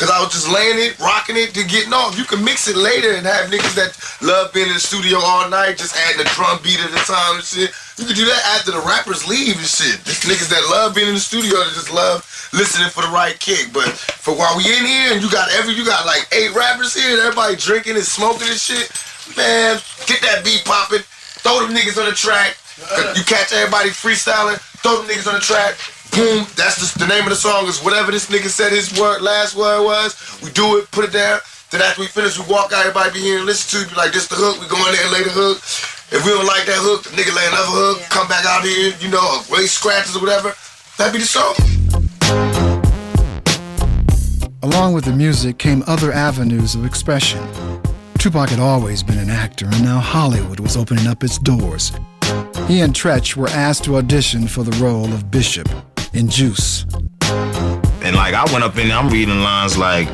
Cause I was just laying it, rocking it, then getting off. You can mix it later and have niggas that love being in the studio all night, just adding a drum beat at a time and shit. You can do that after the rappers leave and shit. There's niggas that love being in the studio that just love listening for the right kick. But for while we in here and you got like 8 rappers here and everybody drinking and smoking and shit, man, get that beat popping, throw them niggas on the track. You catch everybody freestyling, throw them niggas on the track. Boom, that's the name of the song is whatever this nigga said his last word was. We do it, put it down. Then after we finish, we walk out, everybody be here and listen to it. Be like, this the hook, we go in there and lay the hook. If we don't like that hook, the nigga lay another hook, come back out here, you know, lay scratches or whatever. That'd be the song. Along with the music came other avenues of expression. Tupac had always been an actor, and now Hollywood was opening up its doors. He and Tretch were asked to audition for the role of Bishop in Juice. And like I went up in there, I'm reading lines like,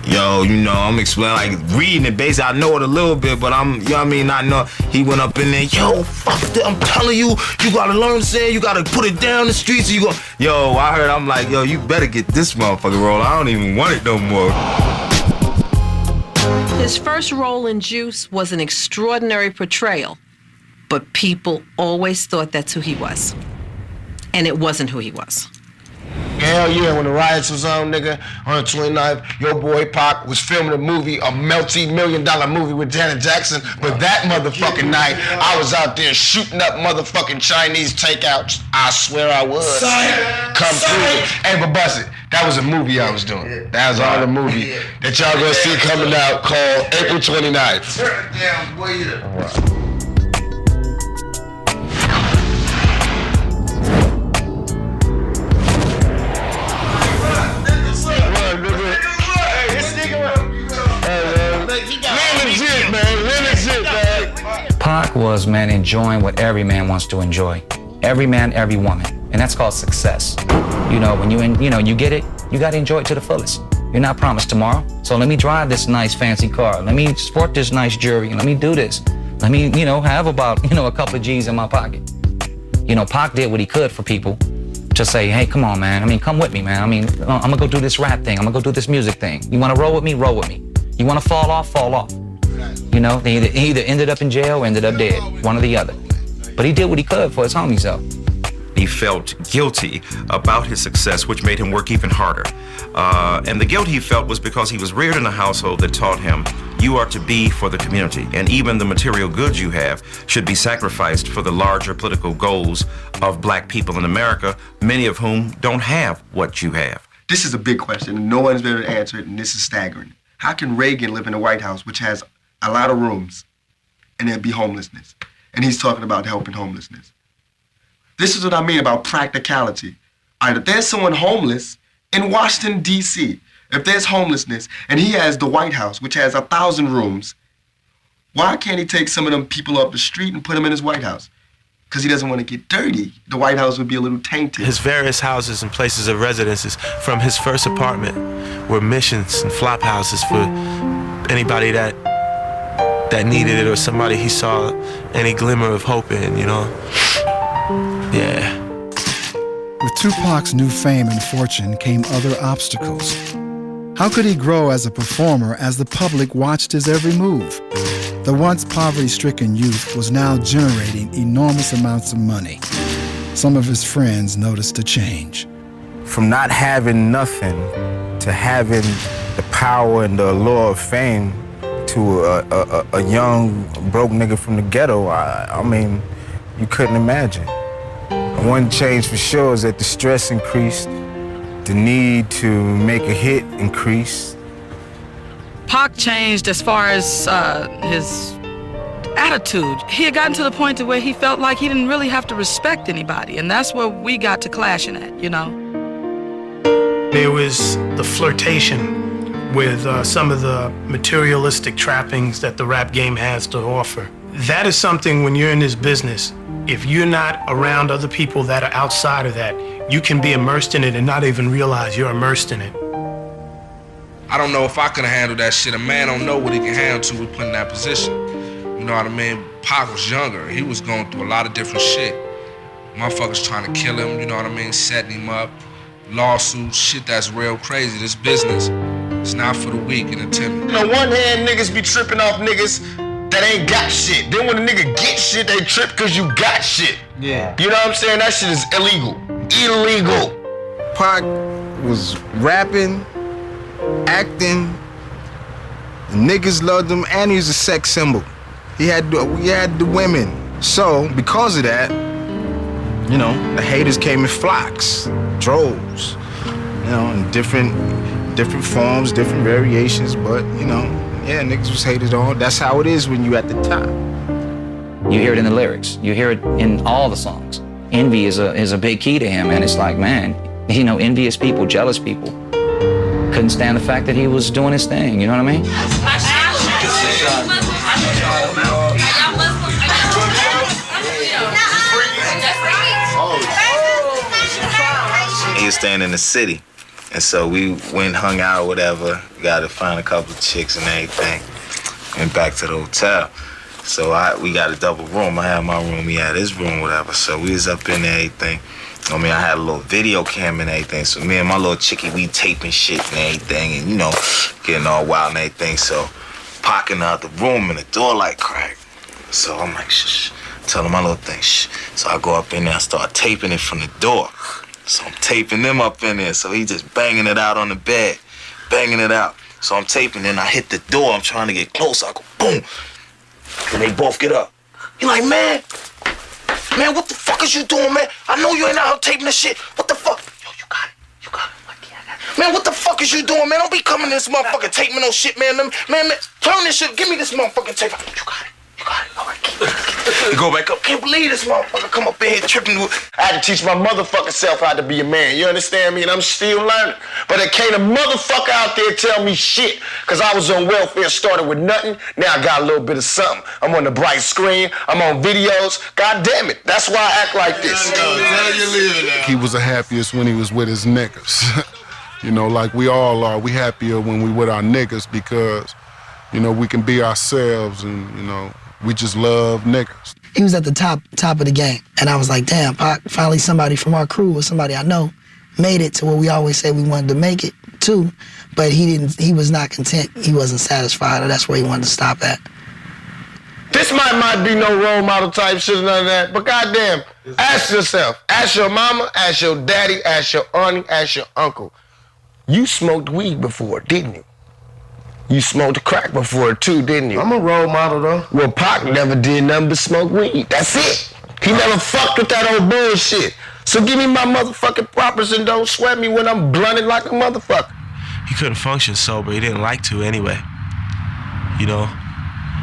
yo, you know, I'm explaining, like reading it basically, I know it a little bit, but I'm, you know what I mean, not know. He went up in there, yo, fuck that, I'm telling you, you gotta learn to say, you gotta put it down the streets, you go, yo, I heard, I'm like, yo, you better get this motherfucking role, I don't even want it no more. His first role in Juice was an extraordinary portrayal, but people always thought that's who he was. And it wasn't who he was. Hell yeah, when the riots was on, nigga, on the 29th, your boy Pac was filming a movie, a multi-million-dollar movie with Janet Jackson, but that motherfucking night, I was out there shooting up motherfucking Chinese takeouts. I swear I was. Come through. Hey, but bust it. That was a movie I was doing. That was all the movie that y'all gonna see coming out called April 29th. Turn it down, boy. Pac was, man, enjoying what every man wants to enjoy. Every man, every woman. And that's called success. You know, when you get it, you gotta enjoy it to the fullest. You're not promised tomorrow. So let me drive this nice fancy car. Let me sport this nice jewelry. Let me do this. Let me, have about, a couple of G's in my pocket. Pac did what he could for people to say, hey, come on, man. Come with me, man. I'm gonna go do this rap thing. I'm gonna go do this music thing. You wanna roll with me? Roll with me. You wanna fall off? Fall off. They either ended up in jail or ended up dead, one or the other. But he did what he could for his homies, though. He felt guilty about his success, which made him work even harder. And the guilt he felt was because he was reared in a household that taught him you are to be for the community, and even the material goods you have should be sacrificed for the larger political goals of black people in America, many of whom don't have what you have. This is a big question, and no one's been able to answer it, and this is staggering. How can Reagan live in the White House, which has a lot of rooms, and there be homelessness? And he's talking about helping homelessness. This is what I mean about practicality. All right, if there's someone homeless in Washington, D.C., if there's homelessness, and he has the White House, which has 1,000 rooms, why can't he take some of them people up the street and put them in his White House? Because he doesn't want to get dirty. The White House would be a little tainted. His various houses and places of residences from his first apartment were missions and flop houses for anybody that needed it, or somebody he saw any glimmer of hope in, you know? Yeah. With Tupac's new fame and fortune came other obstacles. How could he grow as a performer as the public watched his every move? The once poverty-stricken youth was now generating enormous amounts of money. Some of his friends noticed a change. From not having nothing to having the power and the allure of fame to a young, broke nigga from the ghetto, I mean, you couldn't imagine. One change for sure is that the stress increased, the need to make a hit increased. Pac changed as far as his attitude. He had gotten to the point to where he felt like he didn't really have to respect anybody, and that's where we got to clashing at, you know? There was the flirtation with some of the materialistic trappings that the rap game has to offer. That is something, when you're in this business, if you're not around other people that are outside of that, you can be immersed in it and not even realize you're immersed in it. I don't know if I could handle that shit. A man don't know what he can handle till we put in that position. You know what I mean? Pac was younger. He was going through a lot of different shit. Motherfuckers trying to kill him, you know what I mean? Setting him up. Lawsuits, shit that's real crazy. This business, it's not for the weak and the timid. On one hand, niggas be tripping off niggas that ain't got shit. Then when a nigga get shit, they trip because you got shit. Yeah. You know what I'm saying? That shit is illegal. Illegal. Pac was rapping, acting, the niggas loved him, and he was a sex symbol. We had the women. So, because of that, you know, the haters came in flocks, droves, you know, in different forms, different variations, but, you know, yeah, niggas was hated on. That's how it is when you at the top. You hear it in the lyrics. You hear it in all the songs. Envy is a big key to him, and it's like, man, you know, envious people, jealous people couldn't stand the fact that he was doing his thing, you know what I mean? He was staying in the city. And so we went and hung out or whatever. Got to find a couple of chicks and everything. Went back to the hotel. So we got a double room. I had my room, he had his room, whatever. So we was up in there, everything. I mean, I had a little video cam and everything. So me and my little chickie, we taping shit and everything, and, you know, getting all wild and everything. So popping out the room and the door like cracked. So I'm like, shh, telling my little thing, shh. So I go up in there and start taping it from the door. So I'm taping them up in there. So he just banging it out on the bed, banging it out. So I'm taping, and I hit the door. I'm trying to get close. I go, boom. And they both get up. He like, man, what the fuck is you doing, man? I know you ain't out here taping this shit. What the fuck? Yo, you got it. Like, yeah, I got it. Man, what the fuck is you doing, man? Don't be coming to this motherfucking taping no shit, man. Man, turn this shit. Give me this motherfucking tape. You got it. All right, keep it. You go back up. Can't believe this motherfucker come up in here tripping. I had to teach my motherfucking self how to be a man. You understand me? And I'm still learning. But there can't a motherfucker out there tell me shit. Because I was on welfare, started with nothing. Now I got a little bit of something. I'm on the bright screen. I'm on videos. God damn it. That's why I act like this. He was the happiest when he was with his niggas. You know, like we all are. We happier when we with our niggas because, you know, we can be ourselves and, you know, we just love niggas. He was at the top of the game. And I was like, damn, Pac, finally somebody from our crew or somebody I know made it to where we always said we wanted to make it too. But he was not content. He wasn't satisfied, or that's where he wanted to stop at. This This might be no role model type shit, none of that, but goddamn, ask yourself, ask your mama, ask your daddy, ask your auntie, ask your uncle. You smoked weed before, didn't you? You smoked crack before too, didn't you? I'm a role model though. Well, Pac never did nothing but smoke weed. That's it. He never fucked with that old bullshit. So give me my motherfucking propers and don't sweat me when I'm blunted like a motherfucker. He couldn't function sober. He didn't like to anyway. You know,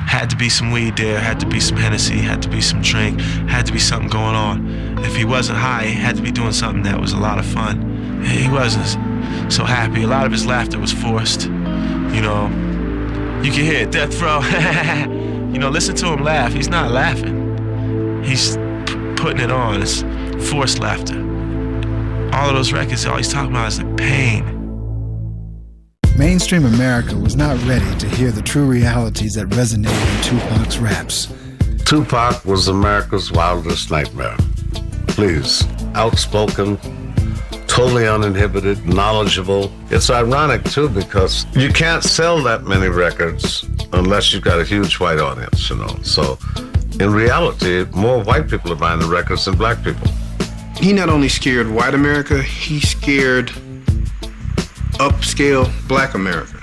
had to be some weed there, had to be some Hennessy, had to be some drink, had to be something going on. If he wasn't high, he had to be doing something that was a lot of fun. He wasn't so happy. A lot of his laughter was forced. You know, you can hear it, death row. You know, listen to him laugh. He's not laughing. He's putting it on. It's forced laughter. All of those records, all he's talking about is the pain. Mainstream America was not ready to hear the true realities that resonated in Tupac's raps. Tupac was America's wildest nightmare. Please, outspoken, totally uninhibited, knowledgeable. It's ironic, too, because you can't sell that many records unless you've got a huge white audience, you know. So, in reality, more white people are buying the records than black people. He not only scared white America, he scared upscale black America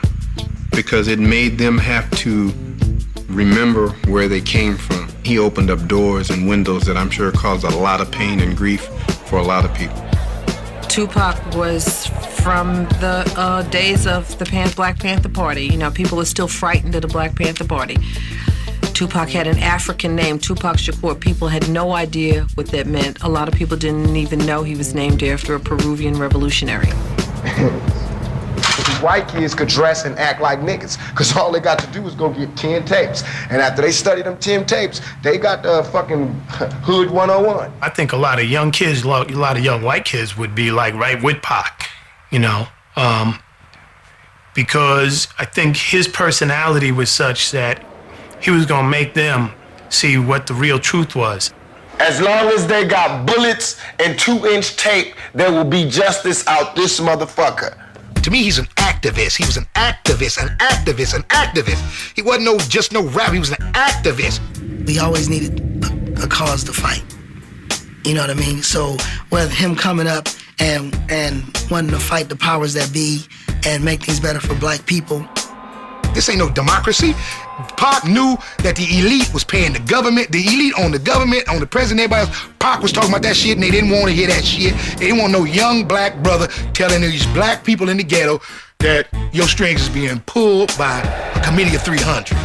because it made them have to remember where they came from. He opened up doors and windows that I'm sure caused a lot of pain and grief for a lot of people. Tupac was from the days of the Black Panther Party. You know, people are still frightened of the Black Panther Party. Tupac had an African name, Tupac Shakur. People had no idea what that meant. A lot of people didn't even know he was named after a Peruvian revolutionary. White kids could dress and act like niggas, because all they got to do is go get 10 tapes. And after they study them 10 tapes, they got the fucking Hood 101. I think a lot of young kids, a lot of young white kids would be like right with Pac, you know, because I think his personality was such that he was gonna make them see what the real truth was. As long as they got bullets and 2-inch tape, there will be justice out this motherfucker. To me, he's an activist. He was an activist. He wasn't just no rapper. He was an activist. We always needed a cause to fight. You know what I mean? So whether him coming up and wanting to fight the powers that be and make things better for black people. This ain't no democracy. Pac knew that the elite was paying the government. The elite on the government, on the president, everybody else. Pac was talking about that shit and they didn't want to hear that shit. They didn't want no young black brother telling these black people in the ghetto that your strings is being pulled by a committee of 300.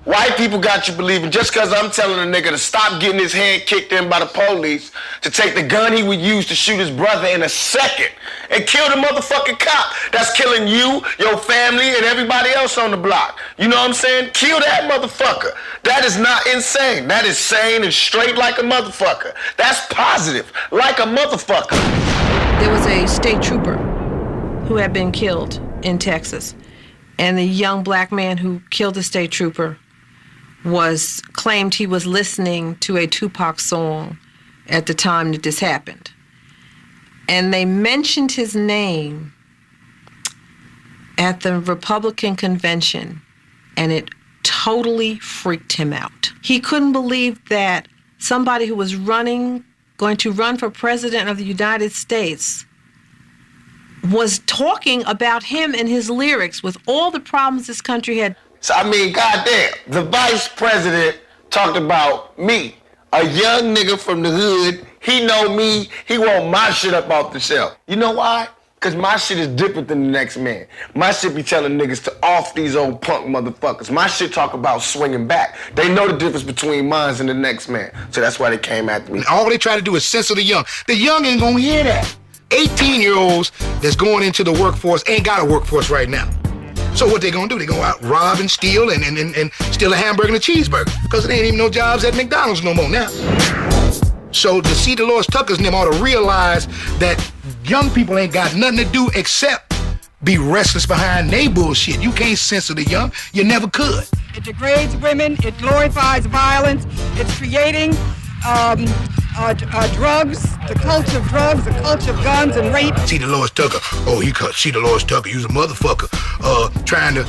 White people got you believing just because I'm telling a nigga to stop getting his hand kicked in by the police, to take the gun he would use to shoot his brother in a second and kill the motherfucking cop that's killing you, your family, and everybody else on the block. You know what I'm saying? Kill that motherfucker. That is not insane. That is sane and straight like a motherfucker. That's positive, like a motherfucker. There was a state trooper who had been killed in Texas, and the young black man who killed the state trooper claimed he was listening to a Tupac song at the time that this happened. And they mentioned his name at the Republican convention, and it totally freaked him out. He couldn't believe that somebody who was going to run for president of the United States was talking about him and his lyrics with all the problems this country had. So, I mean, goddamn, the vice president talked about me, a young nigga from the hood. He know me. He want my shit up off the shelf. You know why? Because my shit is different than the next man. My shit be telling niggas to off these old punk motherfuckers. My shit talk about swinging back. They know the difference between mine and the next man. So that's why they came after me. And all they try to do is censor the young. The young ain't gonna hear that. 18-year-olds that's going into the workforce ain't got a workforce right now. So what they gonna do? They go out, rob and steal and steal a hamburger and a cheeseburger. Because there ain't even no jobs at McDonald's no more now. So to see Dolores Tucker's name ought to realize that young people ain't got nothing to do except be restless behind they bullshit. You can't censor the young. You never could. It degrades women. It glorifies violence. It's creating drugs, the culture of drugs, the culture of guns and rape. See Dolores Tucker. See Dolores Tucker. You's a motherfucker. Trying to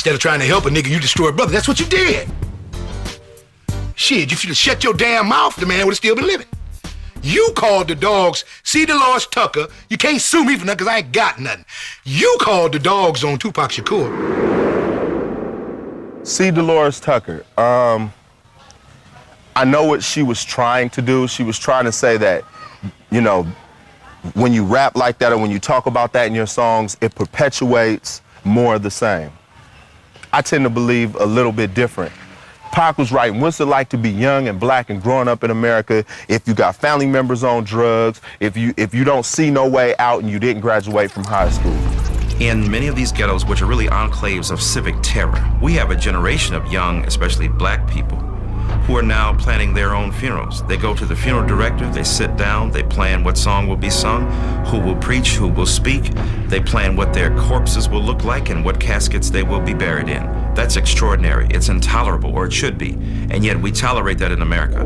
Instead of trying to help a nigga, you destroy a brother. That's what you did. Shit, you should have shut your damn mouth. The man would have still been living. You called the dogs. See Dolores Tucker. You can't sue me for nothing because I ain't got nothing. You called the dogs on Tupac Shakur. See Dolores Tucker. I know what she was trying to do. She was trying to say that, you know, when you rap like that or when you talk about that in your songs, it perpetuates more of the same. I tend to believe a little bit different. Pac was right. What's it like to be young and black and growing up in America if you got family members on drugs, if you don't see no way out and you didn't graduate from high school? In many of these ghettos, which are really enclaves of civic terror, we have a generation of young, especially black people, who are now planning their own funerals. They go to the funeral director, they sit down, they plan what song will be sung, who will preach, who will speak. They plan what their corpses will look like and what caskets they will be buried in. That's extraordinary. It's intolerable, or it should be. And yet we tolerate that in America.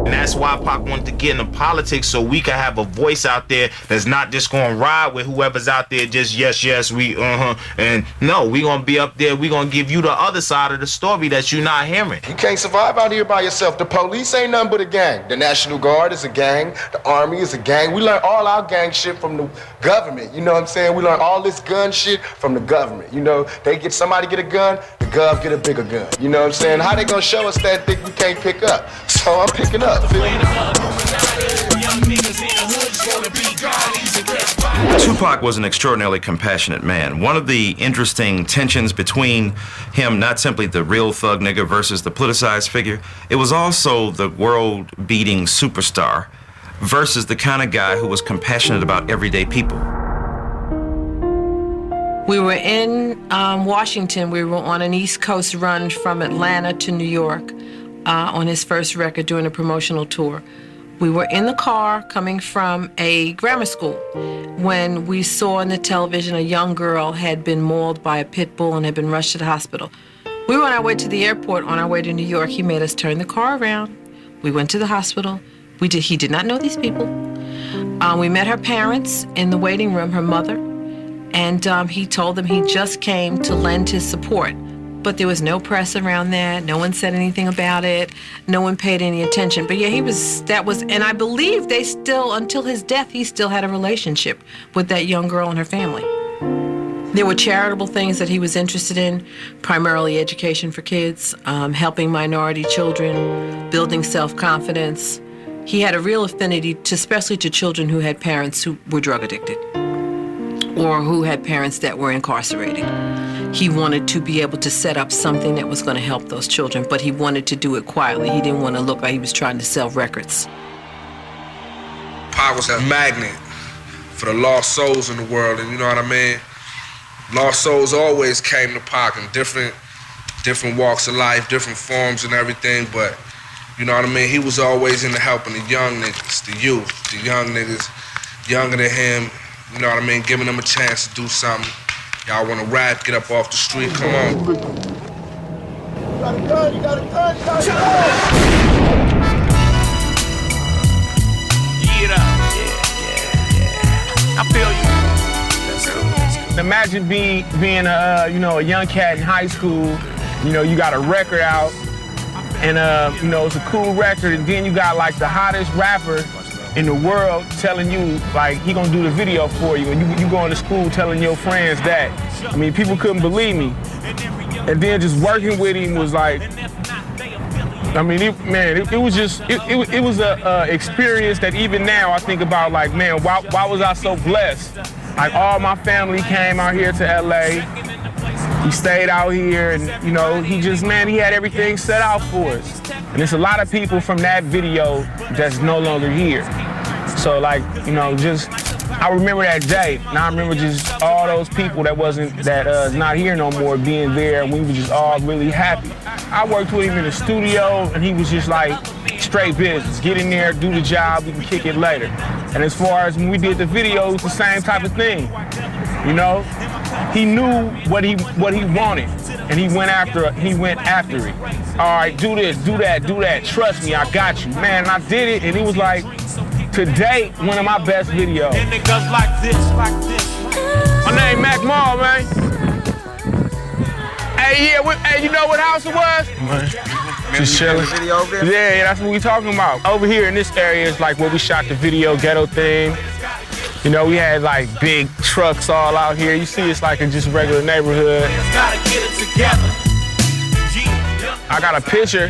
And that's why Pac wanted to get into politics, so we can have a voice out there that's not just going to ride with whoever's out there just yes, we, and no, we going to be up there, we going to give you the other side of the story that you're not hearing. You can't survive out here by yourself. The police ain't nothing but a gang. The National Guard is a gang. The Army is a gang. We learn all our gang shit from the government. You know what I'm saying? We learn all this gun shit from the government. You know, somebody get a gun, the gov get a bigger gun. You know what I'm saying? How they gonna show us that thing we can't pick up? So I'm picking up. Tupac was an extraordinarily compassionate man. One of the interesting tensions between him, not simply the real thug nigga versus the politicized figure, it was also the world-beating superstar versus the kind of guy who was compassionate about everyday people. We were in Washington. We were on an East Coast run from Atlanta to New York on his first record doing a promotional tour. We were in the car coming from a grammar school when we saw on the television a young girl had been mauled by a pit bull and had been rushed to the hospital. We were on our way to the airport on our way to New York. He made us turn the car around. We went to the hospital. He did not know these people. We met her parents in the waiting room, her mother, and he told them he just came to lend his support. But there was no press around that. No one said anything about it. No one paid any attention. But yeah, and I believe they still, until his death, he still had a relationship with that young girl and her family. There were charitable things that he was interested in, primarily education for kids, helping minority children, building self-confidence. He had a real affinity, especially to children who had parents who were drug addicted or who had parents that were incarcerated. He wanted to be able to set up something that was going to help those children, but he wanted to do it quietly. He didn't want to look like he was trying to sell records. Pac was a magnet for the lost souls in the world, and you know what I mean? Lost souls always came to Pac in different walks of life, different forms and everything, but you know what I mean? He was always into helping the young niggas, the youth, the young niggas, younger than him, you know what I mean? Giving them a chance to do something. Y'all wanna rap, get up off the street, come on. You got a gun, you got a gun, you got a gun! Yeah. I feel you. That's cool. Imagine being a young cat in high school, you got a record out, and it's a cool record, and then you got like the hottest rapper in the world telling you, like, he gonna do the video for you, and you going to school telling your friends that. I mean, people couldn't believe me. And then just working with him was like, I mean, it was a experience that even now I think about, like, man, why was I so blessed? Like, all my family came out here to LA. He stayed out here, and he had everything set out for us. And there's a lot of people from that video that's no longer here. So I remember that day, and I remember just all those people that not here no more being there, and we were just all really happy. I worked with him in the studio, and he was just like, straight business. Get in there, do the job, we can kick it later. And as far as when we did the video, it was the same type of thing. He knew what he wanted, and he went after it. All right, do this, do that. Trust me, I got you. Man, I did it, and it was like, to date, one of my best videos. And niggas like this. My name Mac Mall, man. Hey, yeah, hey, you know what house it was? Just chilling. Yeah, that's what we talking about. Over here in this area is like where we shot the video Ghetto thing. You know, we had like big trucks all out here. You see, it's like a just regular neighborhood. I got a picture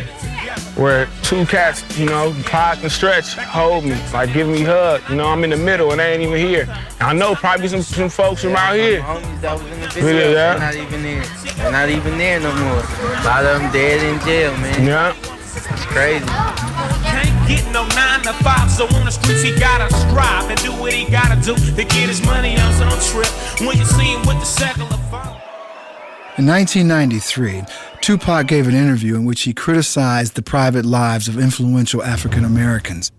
where two cats, you know, Pod and Stretch, hold me, like give me a hug. You know, I'm in the middle and they ain't even here. I know probably some folks from out here. Homies that was in the video, they're not even there. They're not even there no more. A lot of them dead in jail, man. Yeah. It's crazy. Can't get no 9 to 5, so on the streets he gotta strive and do what he gotta do to get his money on some trip. When you see him with the secular phone. In 1993, Tupac gave an interview in which he criticized the private lives of influential African Americans.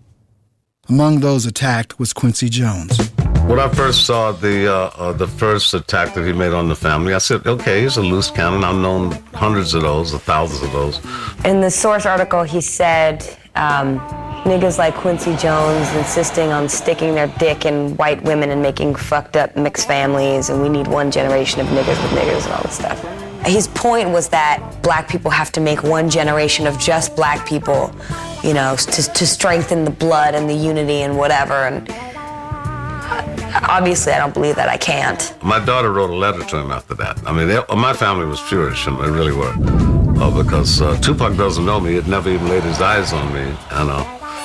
Among those attacked was Quincy Jones. When I first saw the first attack that he made on the family, I said, okay, he's a loose cannon. I've known hundreds of those, or thousands of those. In the Source article, he said, niggas like Quincy Jones insisting on sticking their dick in white women and making fucked up mixed families, and we need one generation of niggas with niggas and all this stuff. His point was that black people have to make one generation of just black people, you know, to strengthen the blood and the unity and whatever. And obviously, I don't believe that. I can't. My daughter wrote a letter to him after that. I mean, my family was Purish, and they really were. Because Tupac doesn't know me. He had never even laid his eyes on me.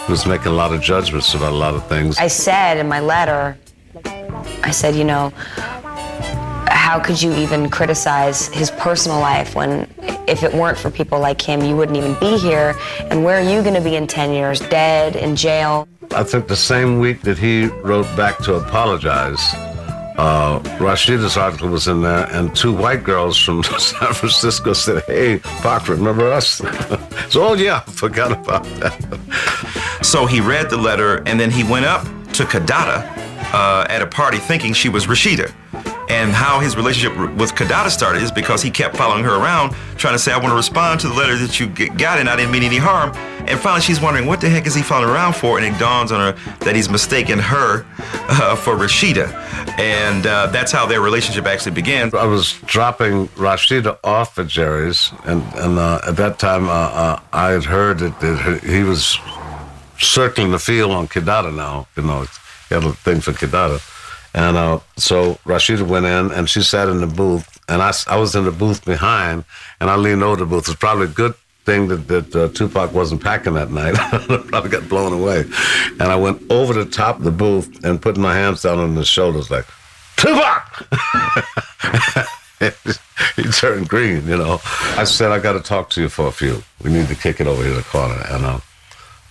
He was making a lot of judgments about a lot of things. I said in my letter, I said, you know, how could you even criticize his personal life when, if it weren't for people like him, you wouldn't even be here? And where are you going to be in 10 years? Dead, in jail? I think the same week that he wrote back to apologize, Rashida's article was in there, and two white girls from San Francisco said, hey, Pac, remember us? So, oh yeah, I forgot about that. So he read the letter, and then he went up to Kadada at a party thinking she was Rashida. And how his relationship with Kadada started is because he kept following her around, trying to say, I want to respond to the letter that you got, and I didn't mean any harm. And finally, she's wondering, what the heck is he following around for? And it dawns on her that he's mistaken her for Rashida. And that's how their relationship actually began. I was dropping Rashida off at Jerry's, and at that time, I had heard that he was circling the field on Kadada now. You know, he had a thing for Kadada. And so Rashida went in, and she sat in the booth, and I was in the booth behind, and I leaned over the booth. It's probably a good thing that Tupac wasn't packing that night. Probably got blown away. And I went over the top of the booth and put my hands down on his shoulders like, Tupac! He turned green, you know. I said, I got to talk to you for a few. We need to kick it over here in the corner. And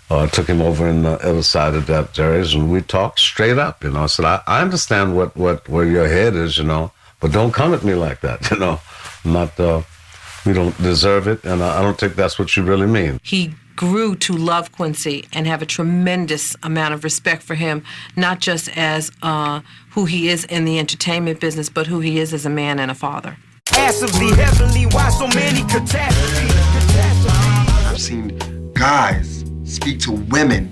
I took him over in the other side of that Jerry's, and we talked straight up, you know. I said, I understand where your head is, you know, but don't come at me like that, you know. We don't deserve it, and I don't think that's what you really mean. He grew to love Quincy and have a tremendous amount of respect for him, not just as who he is in the entertainment business, but who he is as a man and a father. Massively, heavily, why so many catastrophes? I've seen guys speak to women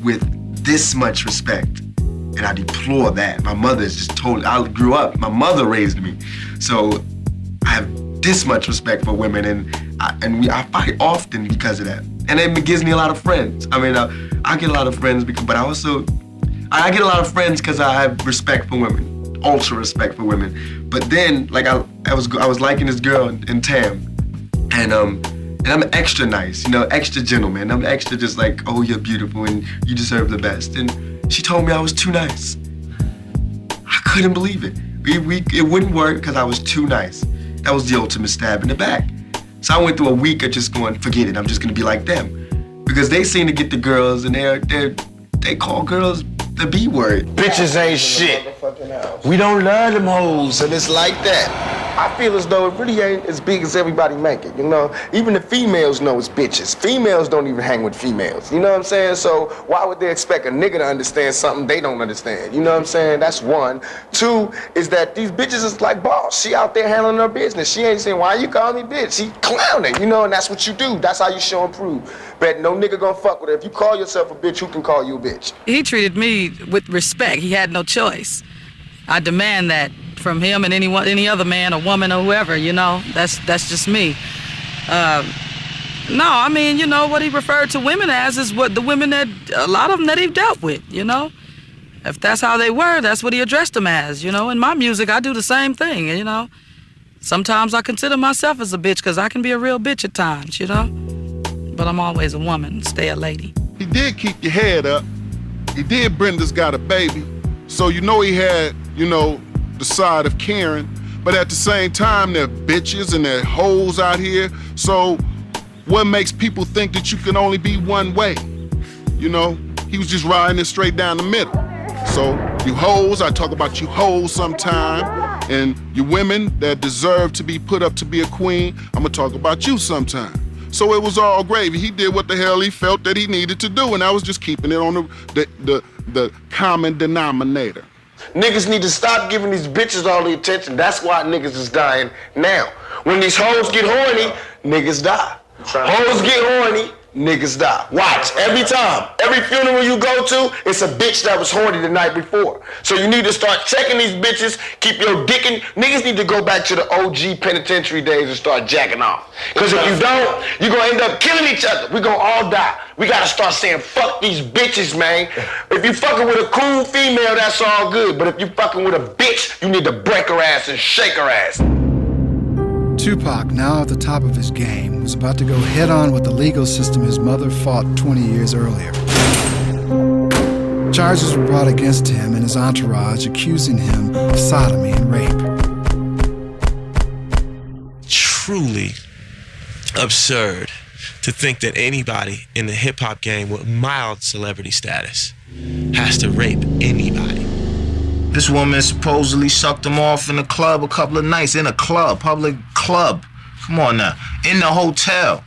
with this much respect, and I deplore that. My mother is just totally, I grew up, my mother raised me, so I have this much respect for women, and I fight often because of that. And it gives me a lot of friends. I mean, I get a lot of friends, but I get a lot of friends because I have respect for women, ultra respect for women. But then, like I was liking this girl in Tam, and I'm extra nice, you know, extra gentleman. I'm extra just like, oh, you're beautiful and you deserve the best. And she told me I was too nice. I couldn't believe it. It wouldn't work because I was too nice. That was the ultimate stab in the back. So I went through a week of just going, forget it, I'm just gonna be like them. Because they seem to get the girls, and they call girls the B word. Bitches ain't shit. We don't love them hoes, and it's like that. I feel as though it really ain't as big as everybody make it, you know? Even the females know it's bitches. Females don't even hang with females, you know what I'm saying? So why would they expect a nigga to understand something they don't understand? You know what I'm saying? That's one. Two is that these bitches is like boss. She out there handling her business. She ain't saying, why you call me bitch? She clowning, you know, and that's what you do. That's how you show and prove. But no nigga gonna fuck with her. If you call yourself a bitch, who can call you a bitch? He treated me with respect. He had no choice. I demand that from him and any other man or woman or whoever, you know. That's just me. No, I mean, you know, what he referred to women as is what the women that, a lot of them that he dealt with, you know. If that's how they were, that's what he addressed them as, you know. In my music, I do the same thing, you know. Sometimes I consider myself as a bitch because I can be a real bitch at times, you know. But I'm always a woman, stay a lady. He did keep your head up. He did Brenda's Got a Baby. So you know he had, you know, the side of caring. But at the same time, they're bitches and they're hoes out here. So what makes people think that you can only be one way? You know, he was just riding it straight down the middle. So you hoes, I talk about you hoes sometime, and you women that deserve to be put up to be a queen, I'm gonna talk about you sometime. So it was all gravy. He did what the hell he felt that he needed to do, and I was just keeping it on the common denominator. Niggas need to stop giving these bitches all the attention. That's why niggas is dying now. When these hoes get horny, niggas die. Hoes get horny, niggas die. Watch, every time, every funeral you go to, it's a bitch that was horny the night before. So you need to start checking these bitches, keep your dick in. Niggas need to go back to the OG penitentiary days and start jacking off. Because if you don't, you're gonna end up killing each other. We're gonna all die. We gotta start saying, fuck these bitches, man. If you fucking with a cool female, that's all good. But if you fucking with a bitch, you need to break her ass and shake her ass. Tupac, now at the top of his game, was about to go head-on with the legal system his mother fought 20 years earlier. Charges were brought against him and his entourage, accusing him of sodomy and rape. Truly absurd to think that anybody in the hip-hop game with mild celebrity status has to rape anybody. This woman supposedly sucked him off in a club a couple of nights, in a club, public club. Come on now, in the hotel.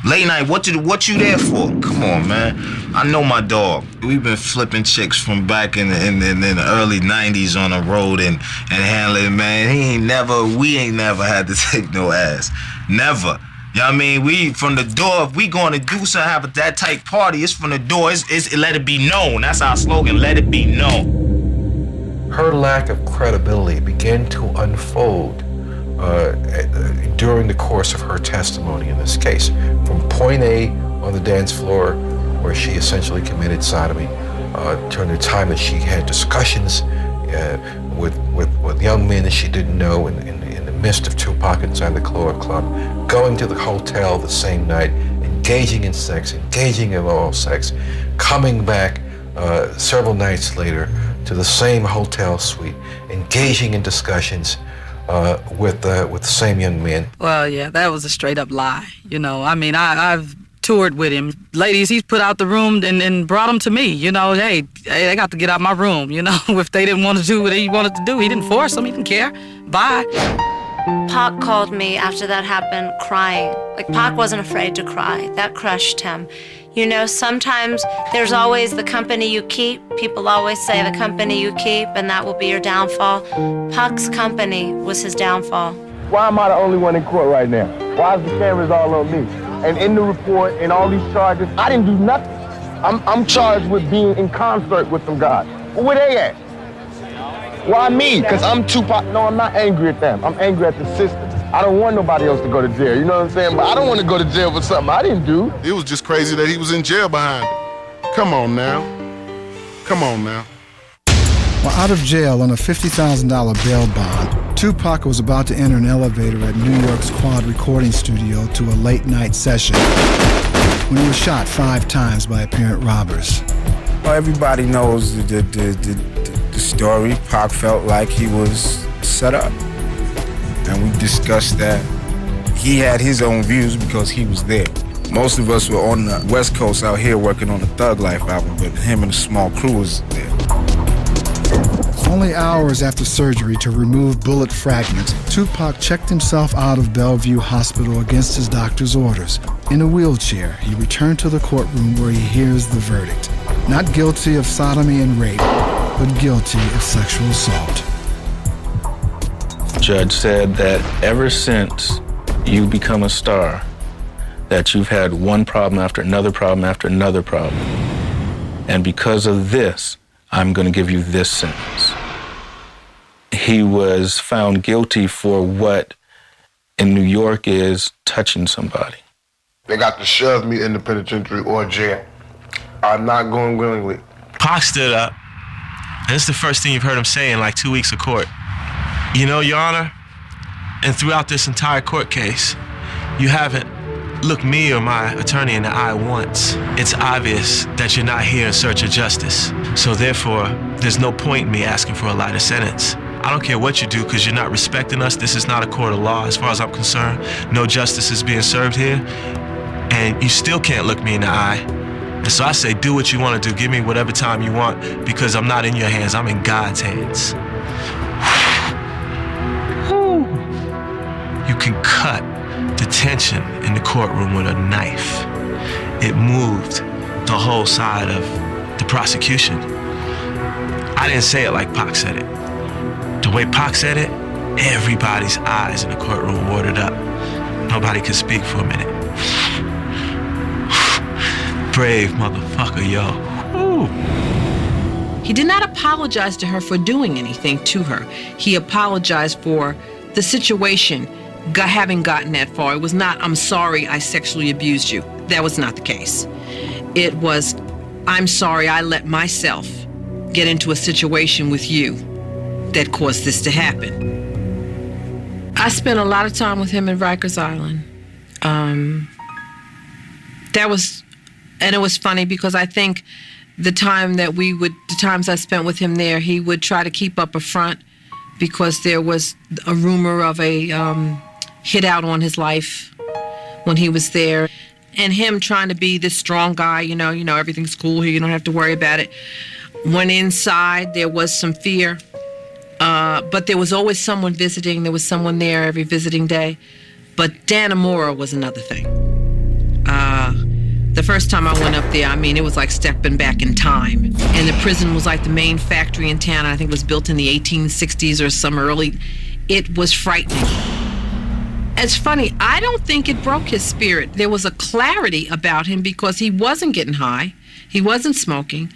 Late night, what you there for? Come on, man. I know my dog. We've been flipping chicks from back in the early 90s on the road and handling, man. We ain't never had to take no ass. Never. You know what I mean? We, from the door, if we going to do something, have that type party, it's from the door. It's let it be known. That's our slogan, let it be known. Her lack of credibility began to unfold during the course of her testimony in this case. From point A on the dance floor, where she essentially committed sodomy, during the time that she had discussions with young men that she didn't know in the midst of Tupac inside the Club, going to the hotel the same night, engaging in sex, engaging in oral sex, coming back several nights later to the same hotel suite, engaging in discussions with the same young men. Well, yeah, that was a straight up lie. You know, I mean, I've toured with him. Ladies, he's put out the room and brought them to me. You know, hey, they got to get out my room. You know, if they didn't want to do what he wanted to do, he didn't force them. He didn't care. Bye. Pac called me after that happened crying. Like, Pac wasn't afraid to cry. That crushed him. You know, sometimes there's always the company you keep. People always say the company you keep, and that will be your downfall. Pac's company was his downfall. Why am I the only one in court right now? Why is the cameras all on me? And in the report and all these charges, I didn't do nothing. I'm charged with being in concert with some guys. Well, where they at? Why me? Because I'm Tupac. No, I'm not angry at them. I'm angry at the system. I don't want nobody else to go to jail, you know what I'm saying? But I don't want to go to jail for something I didn't do. It was just crazy that he was in jail behind it. Come on now. Come on now. While out of jail on a $50,000 bail bond, Tupac was about to enter an elevator at New York's Quad Recording Studio to a late-night session when he was shot 5 times by apparent robbers. Well, everybody knows the story. Pac felt like he was set up. And we discussed that. He had his own views because he was there. Most of us were on the West Coast out here working on the Thug Life album, but him and a small crew was there. Only hours after surgery to remove bullet fragments, Tupac checked himself out of Bellevue Hospital against his doctor's orders. In a wheelchair, he returned to the courtroom where he hears the verdict. Not guilty of sodomy and rape, but guilty of sexual assault. Judge said that ever since you become a star, that you've had one problem after another problem after another problem. And because of this, I'm going to give you this sentence. he was found guilty for what in New York is touching somebody. They got to shove me in the penitentiary or jail. I'm not going willingly. Pac stood up, and this is the first thing you've heard him say in like 2 weeks of court. You know, Your Honor, and throughout this entire court case, you haven't looked me or my attorney in the eye once. It's obvious that you're not here in search of justice. So therefore, there's no point in me asking for a lighter sentence. I don't care what you do because you're not respecting us. This is not a court of law as far as I'm concerned. No justice is being served here. And you still can't look me in the eye. And so I say, do what you want to do. Give me whatever time you want because I'm not in your hands. I'm in God's hands. You can cut the tension in the courtroom with a knife. It moved the whole side of the prosecution. I didn't say it like Pac said it. The way Pac said it, everybody's eyes in the courtroom watered up. Nobody could speak for a minute. Brave motherfucker, yo. Ooh. He did not apologize to her for doing anything to her. He apologized for the situation having gotten that far. It was not, I'm sorry I sexually abused you. That was not the case. It was, I'm sorry I let myself get into a situation with you that caused this to happen. I spent a lot of time with him in Rikers Island. And it was funny because I think the times I spent with him there, he would try to keep up a front because there was a rumor of a hit out on his life when he was there. And him trying to be this strong guy, you know, everything's cool here, you don't have to worry about it. When inside, there was some fear. But there was always someone visiting. There was someone there every visiting day. But Dannemora was another thing. The first time I went up there, I mean, it was like stepping back in time. And the prison was like the main factory in town. I think it was built in the 1860s or some early. It was frightening. It's funny, I don't think it broke his spirit. There was a clarity about him because he wasn't getting high. He wasn't smoking.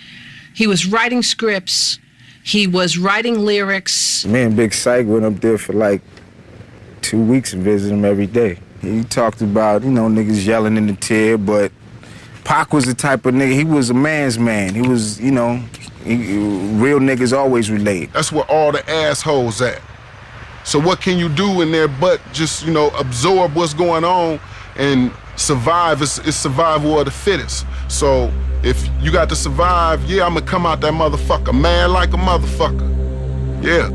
He was writing scripts. He was writing lyrics. Me and Big Syke went up there for like 2 weeks and visited him every day. He talked about, niggas yelling in the chair, but Pac was the type of nigga, he was a man's man. He was, real niggas always relate. That's where all the assholes at. So what can you do in there but just, absorb what's going on and survive? It's survival of the fittest. So if you got to survive, yeah, I'm gonna come out that motherfucker, mad like a motherfucker. Yeah.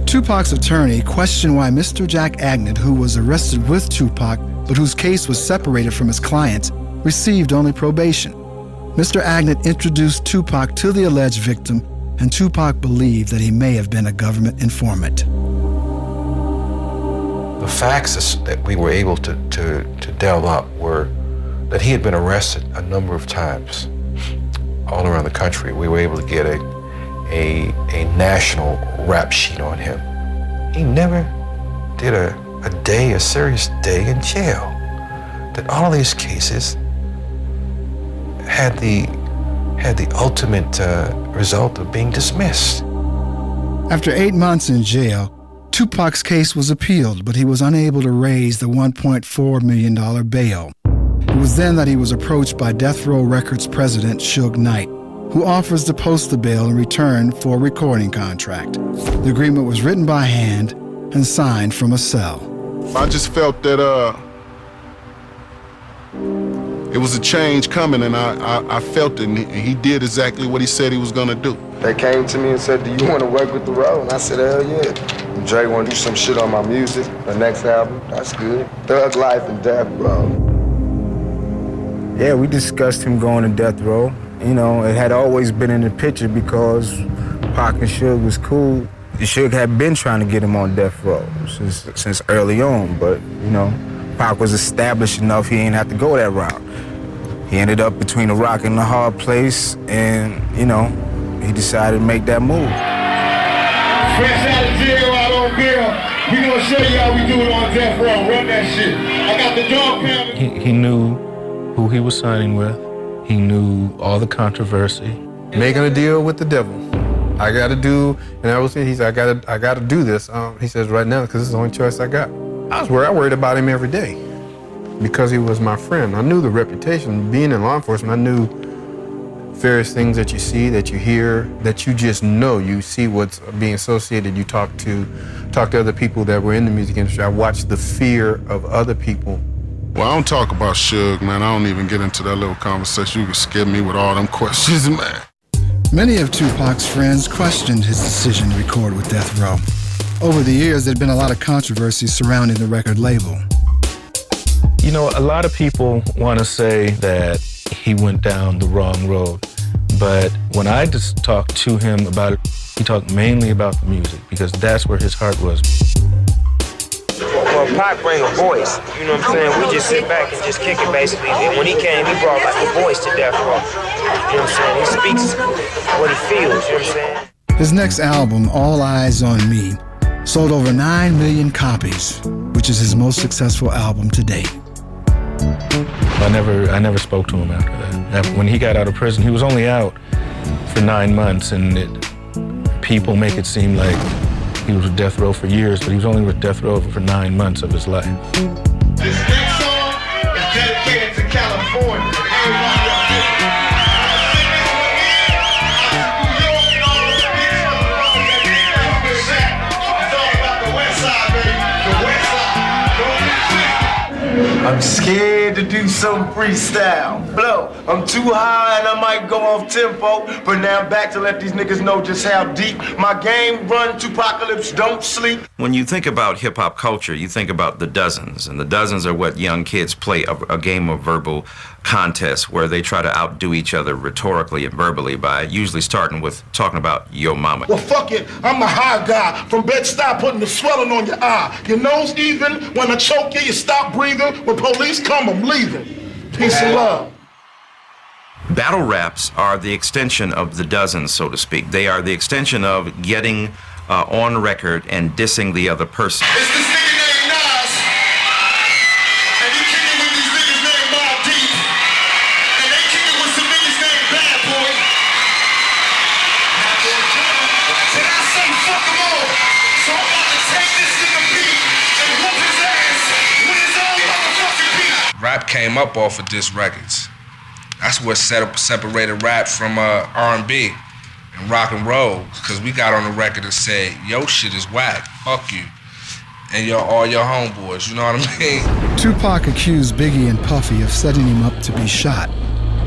Tupac's attorney questioned why Mr. Jack Agnew, who was arrested with Tupac, but whose case was separated from his clients, received only probation. Mr. Agnew introduced Tupac to the alleged victim, and Tupac believed that he may have been a government informant. The facts that we were able to delve up were that he had been arrested a number of times all around the country. We were able to get a national rap sheet on him. He never did a serious day in jail. That all of these cases had the ultimate result of being dismissed. After 8 months in jail, Tupac's case was appealed, but he was unable to raise the $1.4 million bail. It was then that he was approached by Death Row Records president Suge Knight, who offers to post the bail in return for a recording contract. The agreement was written by hand and signed from a cell. I just felt that it was a change coming, and I felt it, and he did exactly what he said he was gonna do. They came to me and said, do you want to work with the Row? And I said, hell yeah. Dre want to do some shit on my music, the next album, that's good. Thug Life and Death Row. Yeah, we discussed him going to Death Row. It had always been in the picture because Pac and Suge was cool. Suge had been trying to get him on Death Row since early on, but, Pac was established enough he ain't have to go that route. He ended up between a rock and a hard place, and, he decided to make that move. Fresh out of jail, out on bail. We gonna show you how we do it on Death Row. Run that shit. I got the dog pound. He knew who he was signing with. He knew all the controversy. Making a deal with the devil. I gotta do, and I was saying, he said, I gotta do this. He says, right now, because this is the only choice I got. I worried about him every day because he was my friend. I knew the reputation, being in law enforcement, I knew various things that you see, that you hear, that you just know. You see what's being associated. You talk to other people that were in the music industry. I watched the fear of other people. Well, I don't talk about Suge, man. I don't even get into that little conversation. You can skip me with all them questions, man. Many of Tupac's friends questioned his decision to record with Death Row. Over the years, there'd been a lot of controversy surrounding the record label. You know, a lot of people want to say that he went down the wrong road. But when I just talked to him about it, he talked mainly about the music because that's where his heart was. Well, Pac bring a voice, you know what I'm saying? We just sit back and just kick it basically. And when he came, he brought like a voice to Death Row. You know what I'm saying? He speaks what he feels, you know what I'm saying? His next album, All Eyes on Me, sold over 9 million copies, which is his most successful album to date. I never spoke to him after that. When he got out of prison, he was only out for 9 months, and people make it seem like he was with Death Row for years, but he was only with Death Row for 9 months of his life. This next song is dedicated to California. Everybody up there. I'm scared to do some freestyle. Blow, I'm too high and I might go off tempo. But now I'm back to let these niggas know just how deep my game run. Tupacalypse don't sleep. When you think about hip-hop culture, you think about the dozens. And the dozens are what young kids play, a game of verbal contest where they try to outdo each other rhetorically and verbally by usually starting with talking about yo mama. Well, fuck it, I'm a high guy. From Bed-Stuy putting the swelling on your eye. Your nose even, when I choke you, you stop breathing. When police come, I'm leaving. Peace and love. Battle raps are the extension of the dozens, so to speak. They are the extension of getting on record and dissing the other person. It's this nigga named Nas, and he kicking with these niggas named Mobb Deep, and they kicking with some niggas named Bad Boy. Did I say fuck them all? So I'm about to take this nigga beat and whoop his ass with his own motherfucking beat. Rap came up off of diss records. That's what separated rap from R&B and rock and roll, because we got on the record and said, yo shit is whack, fuck you, and all your homeboys, you know what I mean? Tupac accused Biggie and Puffy of setting him up to be shot.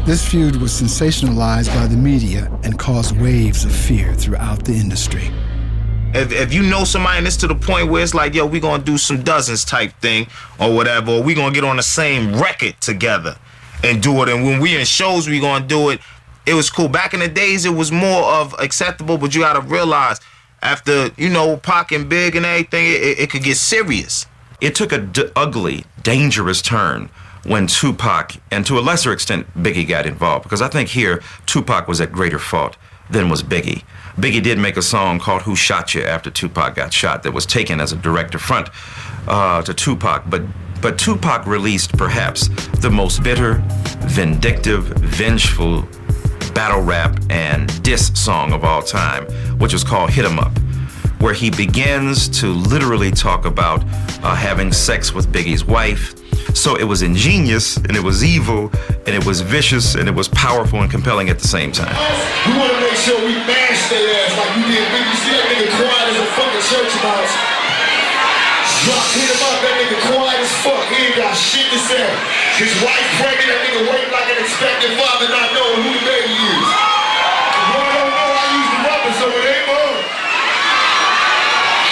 This feud was sensationalized by the media and caused waves of fear throughout the industry. If you know somebody and it's to the point where it's like, yo, we gonna do some dozens type thing or whatever, or we gonna get on the same record together and do it, and when we in shows we gonna do it, it was cool. Back in the days it was more of acceptable, but you gotta realize after, you know, Pac and Big and everything, it could get serious. It took a ugly, dangerous turn when Tupac, and to a lesser extent Biggie, got involved, because I think here Tupac was at greater fault than was Biggie. Biggie did make a song called Who Shot Ya after Tupac got shot that was taken as a direct affront to Tupac, but Tupac released perhaps the most bitter, vindictive, vengeful battle rap and diss song of all time, which was called Hit 'Em Up, where he begins to literally talk about having sex with Biggie's wife. So it was ingenious, and it was evil, and it was vicious, and it was powerful and compelling at the same time. We want to make sure we mash their ass like we did Biggie. See that nigga quiet as a fucking church mouse. Drop, hit him up, that nigga quiet as fuck. He ain't got shit to say. His wife pregnant, that nigga waiting like an expected father not knowing who the baby is. If one don't know, I use the rubbers, so it ain't mine.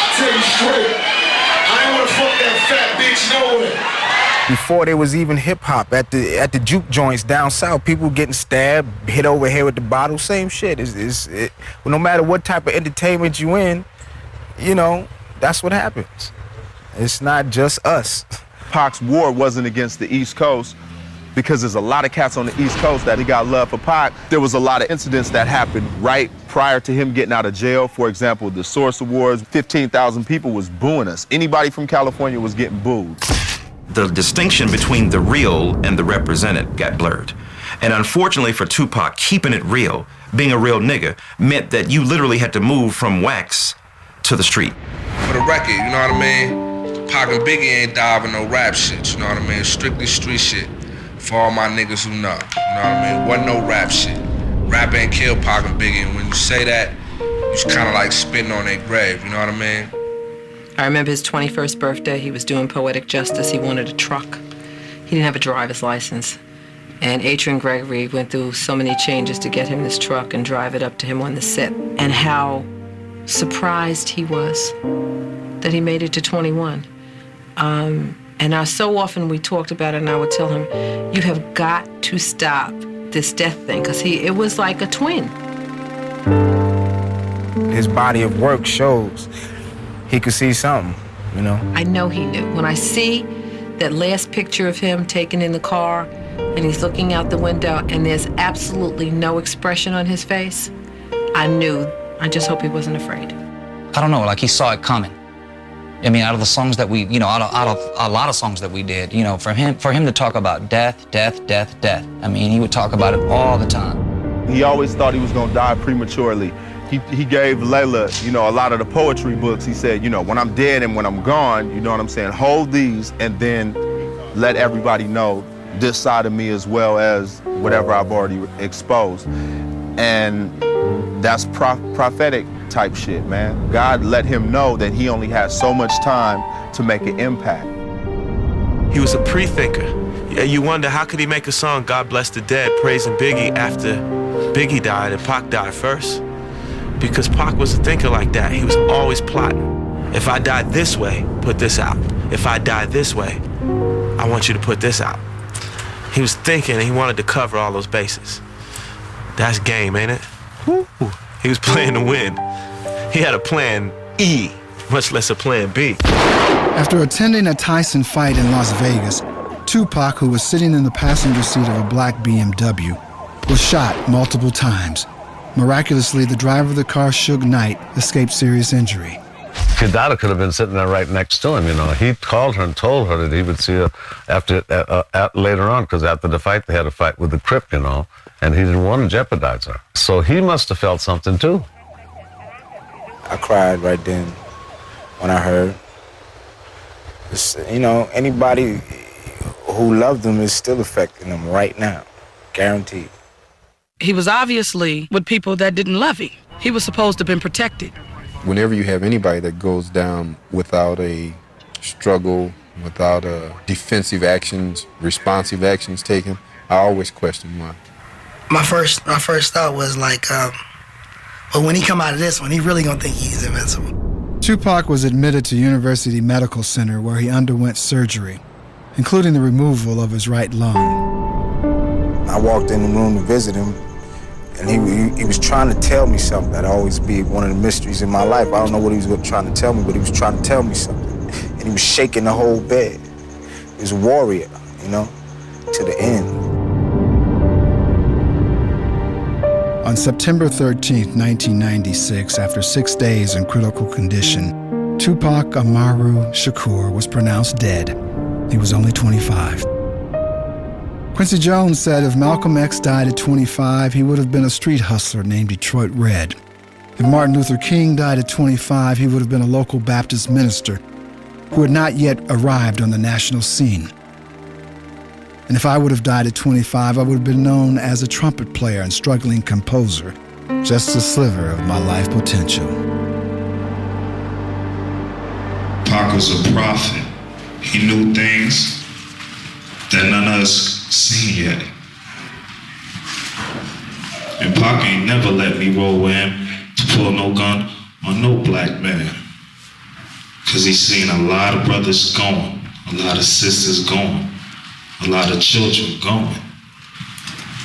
I'll tell you straight, I ain't wanna fuck that fat bitch nowhere. Before there was even hip hop at the juke joints down south, people getting stabbed, hit over here with the bottle, same shit. Well, no matter what type of entertainment you in, you know, that's what happens. It's not just us. Pac's war wasn't against the East Coast because there's a lot of cats on the East Coast that he got love for Pac. There was a lot of incidents that happened right prior to him getting out of jail. For example, the Source Awards, 15,000 people was booing us. Anybody from California was getting booed. The distinction between the real and the represented got blurred. And unfortunately for Tupac, keeping it real, being a real nigga, meant that you literally had to move from wax to the street. For the record, you know what I mean? Pac and Biggie ain't diving no rap shit, you know what I mean? Strictly street shit for all my niggas who know, you know what I mean? Wasn't no rap shit. Rap ain't killed Pac and Biggie, and when you say that, you kind of like spitting on their grave, you know what I mean? I remember his 21st birthday. He was doing poetic justice. He wanted a truck. He didn't have a driver's license. And Adrian Gregory went through so many changes to get him this truck and drive it up to him on the set. And how surprised he was that he made it to 21. And so often we talked about it, and I would tell him, you have got to stop this death thing, because it was like a twin. His body of work shows he could see something, you know? I know he knew. When I see that last picture of him taken in the car, and he's looking out the window, and there's absolutely no expression on his face, I knew. I just hope he wasn't afraid. I don't know, like he saw it coming. I mean, out of the songs that we, you know, out of a lot of songs that we did, you know, for him to talk about death, death, death, death. I mean, he would talk about it all the time. He always thought he was gonna die prematurely. He gave Layla, you know, a lot of the poetry books. He said, you know, when I'm dead and when I'm gone, you know what I'm saying, hold these and then let everybody know this side of me as well as whatever I've already exposed. And that's prophetic type shit, man. God let him know that he only had so much time to make an impact. He was a pre-thinker. You wonder, how could he make a song, God Bless the Dead, praising Biggie after Biggie died and Pac died first? Because Pac was a thinker like that. He was always plotting. If I die this way, put this out. If I die this way, I want you to put this out. He was thinking, and he wanted to cover all those bases. That's game, ain't it? Woo. He was playing to win. He had a plan E, much less a plan B. After attending a Tyson fight in Las Vegas, Tupac, who was sitting in the passenger seat of a black BMW, was shot multiple times. Miraculously, the driver of the car, Suge Knight, escaped serious injury. Kidada could have been sitting there right next to him, you know. He called her and told her that he would see her later on, because after the fight, they had a fight with the Crip, you know, and he didn't want to jeopardize her. So he must have felt something, too. I cried right then when I heard. You know, anybody who loved him is still affecting him right now, guaranteed. He was obviously with people that didn't love him. He was supposed to have been protected. Whenever you have anybody that goes down without a struggle, without defensive actions, responsive actions taken, I always question why. My first thought was like, well, when he come out of this one, he really gonna think he's invincible. Tupac was admitted to University Medical Center where he underwent surgery, including the removal of his right lung. I walked in the room to visit him, and he was trying to tell me something. That'd always be one of the mysteries in my life. I don't know what he was trying to tell me, but he was trying to tell me something. And he was shaking the whole bed. He was a warrior, you know, to the end. On September 13, 1996, after 6 days in critical condition, Tupac Amaru Shakur was pronounced dead. He was only 25. Quincy Jones said if Malcolm X died at 25, he would have been a street hustler named Detroit Red. If Martin Luther King died at 25, he would have been a local Baptist minister who had not yet arrived on the national scene. And if I would have died at 25, I would have been known as a trumpet player and struggling composer, just a sliver of my life potential. Pac was a prophet. He knew things that none of us seen yet. And Pac ain't never let me roll with him to pull no gun on no black man. Cause he's seen a lot of brothers going, a lot of sisters going, a lot of children going.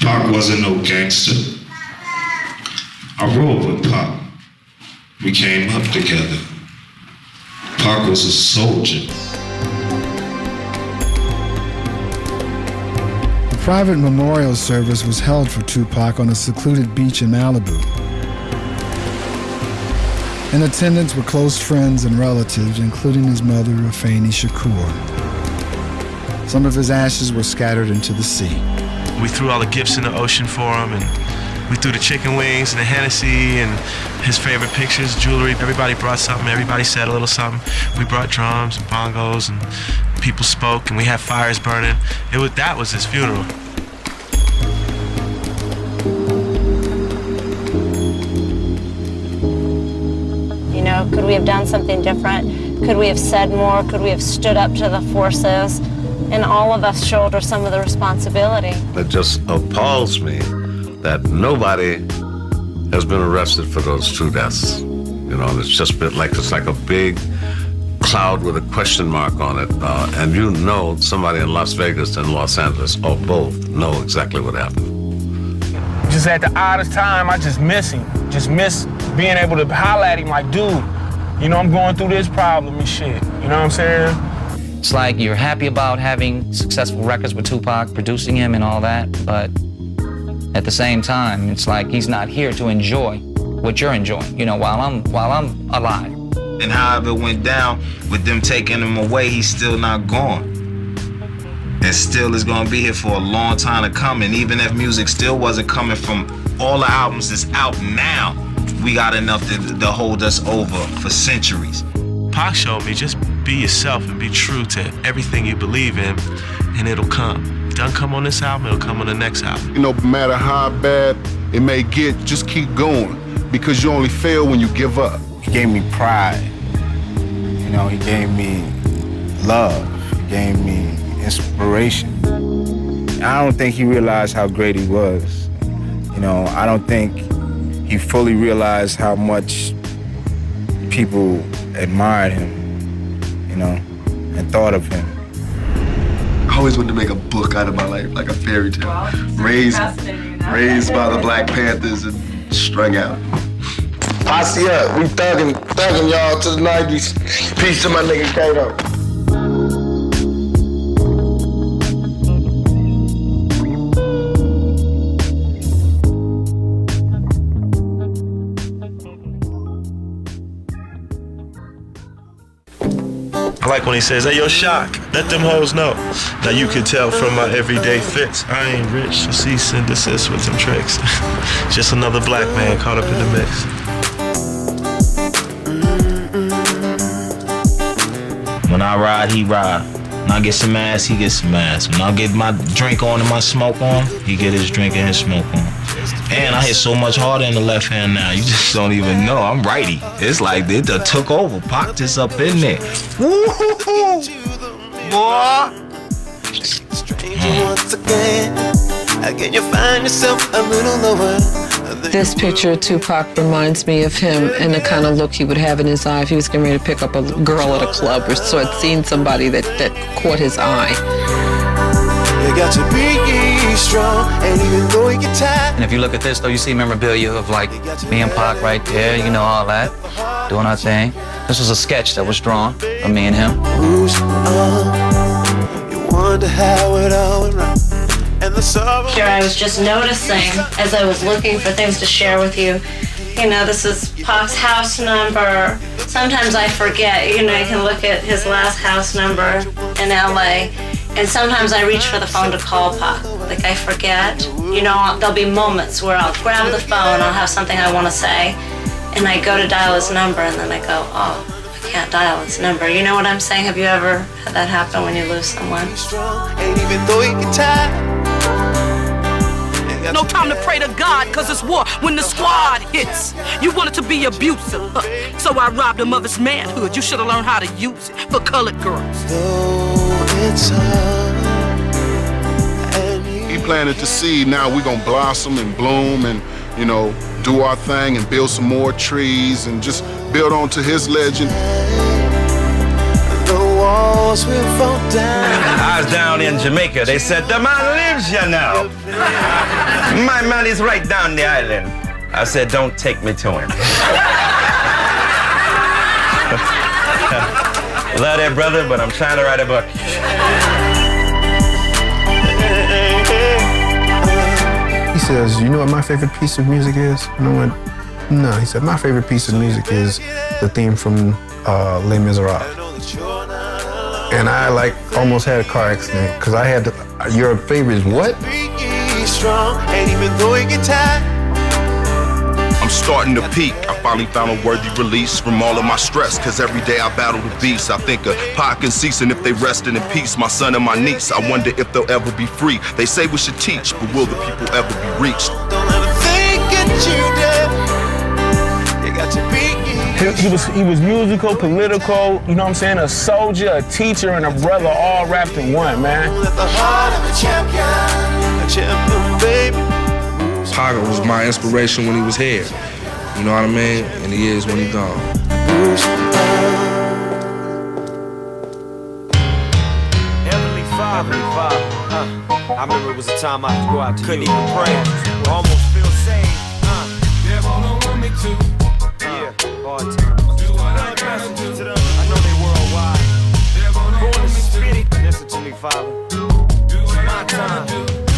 Pac wasn't no gangster. I rolled with Pac. We came up together. Pac was a soldier. A private memorial service was held for Tupac on a secluded beach in Malibu. In attendance were close friends and relatives, including his mother, Afeni Shakur. Some of his ashes were scattered into the sea. We threw all the gifts in the ocean for him, and we threw the chicken wings and the Hennessy and his favorite pictures, jewelry. Everybody brought something. Everybody said a little something. We brought drums and bongos, and people spoke, and we had fires burning. That was his funeral. You know, could we have done something different? Could we have said more? Could we have stood up to the forces? And all of us shoulder some of the responsibility. It just appalls me that nobody has been arrested for those two deaths. You know, it's just been like, it's like a big cloud with a question mark on it. And you know somebody in Las Vegas and Los Angeles, or both, know exactly what happened. Just at the oddest time, I just miss him. Just miss being able to holler at him like, dude, you know, I'm going through this problem and shit. You know what I'm saying? It's like you're happy about having successful records with Tupac, producing him and all that, but at the same time, it's like he's not here to enjoy what you're enjoying, you know, while I'm alive. And however it went down with them taking him away, he's still not gone. And still is gonna be here for a long time to come. And even if music still wasn't coming from all the albums that's out now, we got enough to hold us over for centuries. Pac showed me just be yourself and be true to everything you believe in, and it'll come. It doesn't come on this album, it'll come on the next album. You know, no matter how bad it may get, just keep going, because you only fail when you give up. He gave me pride. You know, he gave me love. He gave me inspiration. I don't think he realized how great he was. You know, I don't think he fully realized how much people admired him, you know, and thought of him. I always wanted to make a book out of my life, like a fairy tale. Raised by the Black Panthers and strung out. Posse up, we thugging y'all to the 90s. Peace to my nigga Kato. I like when he says, hey, yo, Shock, let them hoes know. Now you can tell from my everyday fits, I ain't rich, so cease and desist with them tricks. Just another black man caught up in the mix. When I ride, he ride. When I get some ass, he gets some ass. When I get my drink on and my smoke on, he get his drink and his smoke on. And I hit so much harder in the left hand now, you just don't even know. I'm righty. It's like it done took over. Pac just up in there. Woo-hoo-hoo. Boy. Once again, again you find yourself a little lower. This picture of Tupac reminds me of him and the kind of look he would have in his eye if he was getting ready to pick up a girl at a club or so had seen somebody that caught his eye. You got to be strong, and even though you get tired. And if you look at this, though, you see memorabilia of like me and Pac right there, you know, all that, doing our thing. This was a sketch that was drawn of me and him. You wonder how it all went wrong. And the sorrow. Here, I was just noticing as I was looking for things to share with you. You know, this is Pac's house number. Sometimes I forget, you know, you can look at his last house number in LA. And sometimes I reach for the phone to call Pac. Like, I forget. You know, there'll be moments where I'll grab the phone, I'll have something I want to say, and I go to dial his number, and then I go, oh, I can't dial his number. You know what I'm saying? Have you ever had that happen when you lose someone? And even though you get tired. No time to pray to God, cause it's war when the squad hits. You wanted to be abusive, so I robbed him of his manhood. You should have learned how to use it for colored girls. He planted the seed, now we're gonna blossom and bloom and, you know, do our thing and build some more trees and just build on to his legend. The walls will fall down. I was down in Jamaica. They said, the man lives here now. My man is right down the island. I said, don't take me to him. Love that brother, but I'm trying to write a book. He says, you know what my favorite piece of music is? And I went, no. He said, my favorite piece of music is the theme from Les Miserables. And I almost had a car accident because I had to, your favorite is what? strong, and even though it get tired, I'm starting to peak. I finally found a worthy release from all of my stress, cause every day I battle the beast. I think of Pac and Cease, and if they rested in peace, my son and my niece, I wonder if they'll ever be free. They say we should teach, but will the people ever be reached? don't let them think that you dead. You got your beat. He was musical, political, you know what I'm saying? A soldier, a teacher, and a brother all wrapped in one, man. At the heart of a champion, baby. Pac was my inspiration when he was here. You know what I mean? And he is when he's gone. Heavenly Father. I remember it was a time I could go out to couldn't even pray. Almost feel saved. Devil don't want me to. Yeah, hard times. Do what I gotta do. To them, I know they worldwide. Born to spit it. Listen to me, Father. It's my time.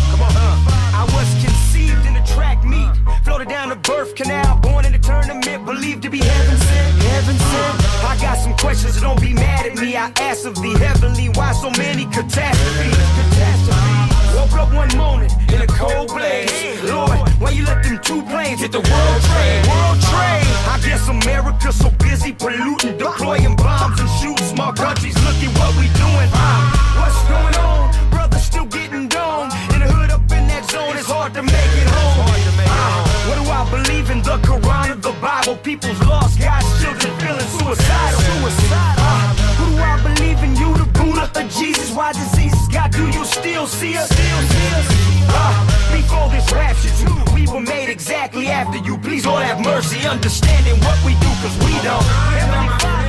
Come on, I was conceived in the track meet. Floated down the birth canal. Born in the tournament. Believed to be heaven sent. Heaven sent. I got some questions, so don't be mad at me. I ask of the heavenly, why so many catastrophes? Woke up one morning in a cold blaze. Lord, why you let them two planes hit the world trade? World trade. I guess America's so busy polluting, deploying bombs and shooting small countries. Look at what we doing. What's going on? Brothers still getting domed. In the hood up in that zone, it's hard to make it home. What do I believe in? The Quran or the Bible? People's lost, God's children feeling suicidal. Who do I believe in? You, the Buddha, or Jesus? Why diseases? God, do you still see us? Before this rapture, we were made exactly after you. Please, Lord, have mercy, understanding what we do, cause we don't. Heavenly Father,